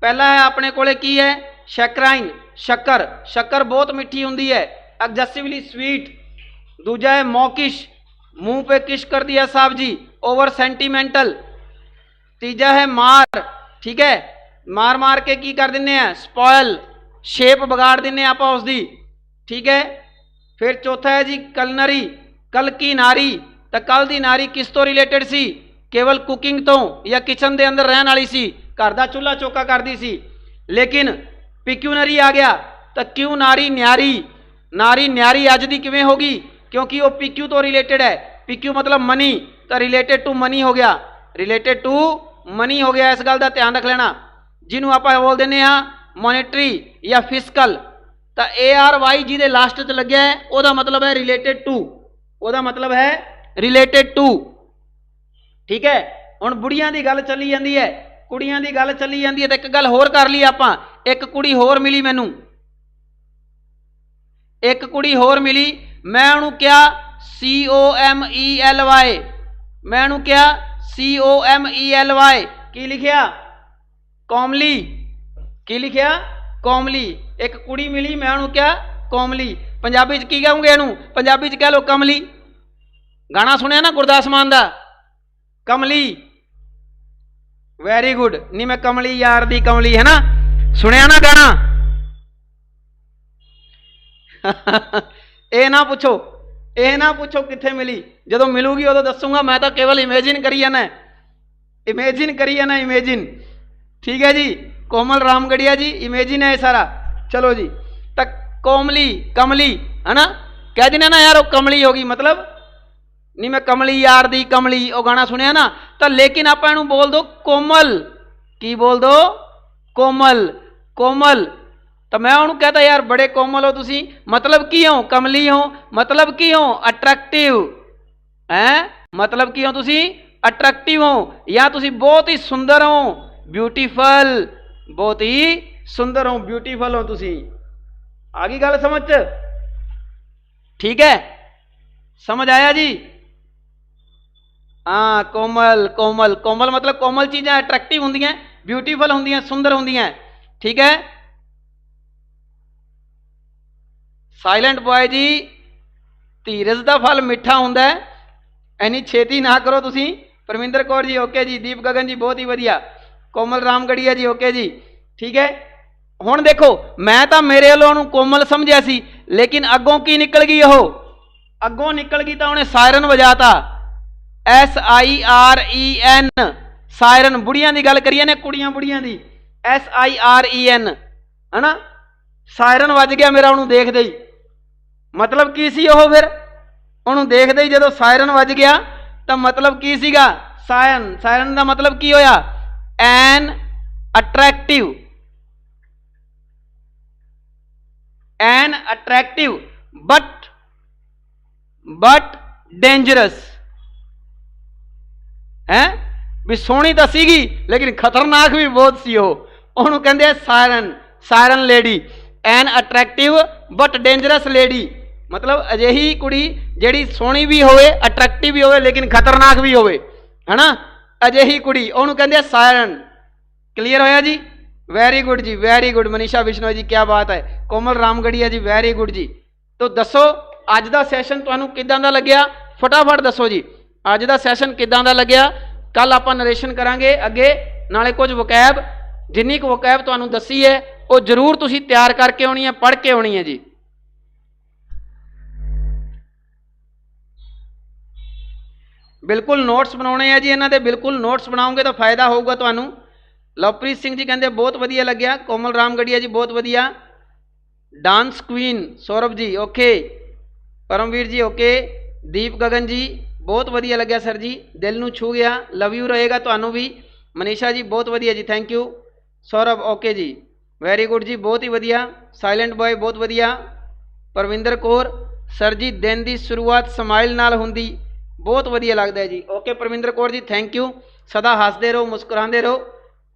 पहला है अपने कोले की है, शैकराइन, शक्कर, शक्कर बहुत मीठी हुंदी है, एग्जेसिवली स्वीट। दूजा है मौकिश, मुंह पे किश कर दिया साहब जी, ओवर सेंटीमेंटल। तीजा है मार, ठीक है, मार मार के की कर दिने हैं, स्पॉयल, शेप बिगाड़ दिने आप उसकी, ठीक है। फिर चौथा है जी कलनरी, कल की नारी, तो कल की नारी किस तो रिलेटेड सी, केवल कुकिंग तो या किचन के अंदर रहने वाली सी, घर का चूल्हा चौका करती सी। लेकिन पिक्यूनरी आ गया तो क्यों नारी न्यारी, नारी न्यारी अज दी किवें होगी, क्योंकि वो PQ तो रिलेटेड है, PQ मतलब मनी, तो रिलेटेड टू मनी हो गया, रिलेटेड टू मनी हो गया। इस गल का ध्यान रख लेना, जिन्हों आप बोल देने मोनेटरी या फिस्कल, तो ARY जिहदे लास्ट च लग्या है वह मतलब है रिलेटेड टू, वह मतलब है रिलेटेड टू, ठीक है। हुण बुढ़ियां की गल चली जाती है, कुड़ियां की गल चली जाती है, तो एक गल होर कर ली आपां, एक कुड़ी होर मिली मैनू, एक कुड़ी होर मिली, मैं उन्होंने क्या COMELY, मैं उन्होंने क्या COMELY, की लिखिया कोमली, की लिखिया कोमली। एक कुड़ी मिली, मैं उन्होंने क्या कोमली, पंजाबी च की कहूँगे इनू, पंजाबी च कह लो कमली। गाना सुनिया ना गुरदास मान दा, कमली, वेरी गुड, नहीं मैं कमली यार दी कमली, है ना, सुनिया ना गाना। ये ना पूछो, ये ना पूछो कित्थे मिली, जो मिलूगी उदों दसूंगा, मैं तो केवल इमेजिन करी जाना, इमेजिन करी जाना, इमेजिन, ठीक है जी। कोमल रामगढ़िया जी, इमेजिन है सारा, चलो जी। तक कोमली, कमली, है ना, कह देना ना यार वो कमली होगी, मतलब नहीं मैं कमली यार दी कमली, वो गाना सुनिया ना। तो लेकिन आप इनू बोल दो कोमल, की बोल दो कोमल, कोमल। तो मैं उन्होंने कहता यार बड़े कोमल हो तुसी, मतलब की हो, कमली हो, मतलब की हो, अट्रैक्टिव है, मतलब की हो तुसी अट्रैक्टिव हो या तुसी बहुत ही सुंदर हो, ब्यूटीफुल, बहुत ही सुंदर हो, ब्यूटीफुल हो तुसी। आ गई गल समझ? ठीक है, समझ आया जी? हाँ, कोमल, कोमल, कोमल मतलब कोमल चीज़ां अट्रैक्टिव होंदियां, ब्यूटीफुल होंदियां, सुंदर होंदियां। ठीक है, साइलेंट बॉय जी, धीरज का फल मिठा होंदा है, इन्नी छेती ना करो तुसी। परमिंदर कौर जी ओके जी, दीप गगन जी बहुत ही वधिया, कोमल रामगढ़िया जी ओके जी। ठीक है, हुण देखो मैं तो मेरे वालों नूं कोमल समझिया सी, लेकिन अगों की निकल गई, वो अगों निकल गई तो उन्हें सायरन वजाता, SIREN, सायरन। बुढ़िया की गल करिए ने, कुड़ियां बुढ़िया की, SIREN है ना, सायरन वज गया मेरा उन्होंने देखते ही। मतलब की सी वो, फिर उन्होंने देखते ही जो सायरन वज गया तो मतलब की सीगा, सायरन, सायरन का मतलब की होया, an attractive, an attractive but dangerous है, भी सोहनी तो सीगी लेकिन खतरनाक भी बहुत सी, वो कहते siren, siren lady, an attractive but dangerous lady, मतलब अजिही कुड़ी जिहड़ी सोहनी भी होवे, अट्रैक्टिव भी होवे, लेकिन खतरनाक भी होवे, है ना, अजिही कुड़ी उन्होंने कहते सायरन। क्लीयर होया जी? वैरी गुड जी, वैरी गुड। मनीषा बिश्नोई जी क्या बात है, कोमल रामगढ़िया जी वैरी गुड जी। तो दसो अज का सैशन तुहानू किदां दा लग्या, फटाफट दसो जी अज का सैशन किदां दा लग्या। कल आपां नरेशन करांगे अगे, नाले कुछ वकैब, जिन्नी क वकैब तुहानू दसी है वो जरूर तुसी तैयार करके आउणी है, पढ़ के आउणी है जी। बिल्कुल नोट्स बनाने हैं जी इन्हों के, बिल्कुल नोट्स बनाओगे तो फायदा होगा तुहानू। लवप्रीत सिंह जी कहते बहुत वधिया लग्या, कोमल रामगढ़िया जी बहुत वधिया, dance queen Saurabh ji okay, Paramvir जी ओके, दीप गगन जी बहुत वधिया लग्या सर जी, दिल नू छू गया, लव यू रहेगा तुहानू भी। मनीषा जी बहुत वधिया जी, थैंक यू। सौरभ ओके जी, वैरी गुड जी, बहुत ही वधिया। साइलेंट बॉय बहुत वधिया। परविंदर कौर सर जी, दिन की शुरुआत समाइल नाल हुंदी, बहुत वधिया लगता है जी। Okay Parvinder Kaur ji thank you, सदा हसते रहो, मुस्कुराते रहो।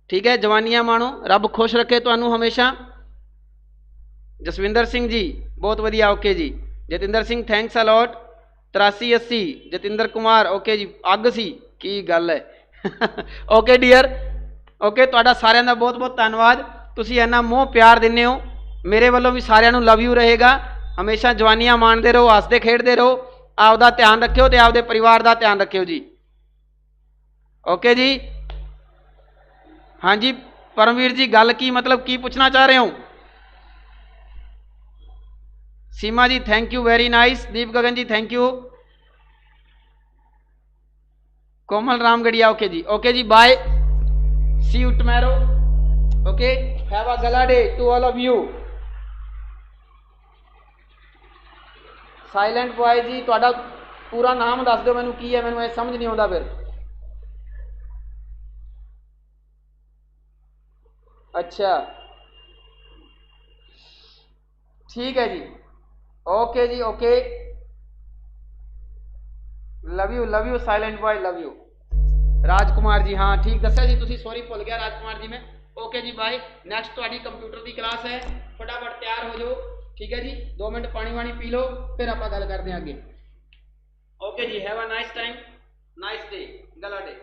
ठीक है, जवानियां माणो, रब खुश रखे तुहानू हमेशा। जसविंदर सिंह जी बहुत वधिया ओके जी। Jatinder Singh thanks a lot. 8380 Jatinder Kumar okay जी, अग सी की गल है ओके डियर, ओके तुहाडा सारिਆਂ ਦਾ बहुत बहुत धन्यवाद, तुसीं इन्ना मोह प्यार दिंदे हो, मेरे वालों भी सारिਆਂ ਨੂੰ लव यू रहेगा। हमेशा जवानियां माणते रहो, हसते खेडते रहो, आपदा ध्यान रखियो तो आपदे परिवार का ध्यान रखियो जी। ओके जी, हाँ जी परमवीर जी गल की मतलब की पूछना चाह रहे हो? Seema ji thank you very nice, Deep Gagan ji thank you, Komal Ramgarhia okay जी bye, see you tomorrow, okay have a gala day to all of you. Silent boy ji तुहाडा पूरा नाम दस दो मैनू की है, मैनू समझ नहीं आता फिर। अच्छा ठीक है जी, ओके जी okay, love you silent boy love you. Rajkumar ji हाँ ठीक दसा जी, तुसी सॉरी भुल गया राजकुमार जी मैं। ओके जी बाय, नैक्सट तुहाडी कंप्यूटर की क्लास है, फटाफट तैयार हो जाओ। ठीक है जी, 2 मिनट पानी वानी पी लो, फिर आप गल करते हैं आगे। ओके जी, have a nice time, nice day, गला डे।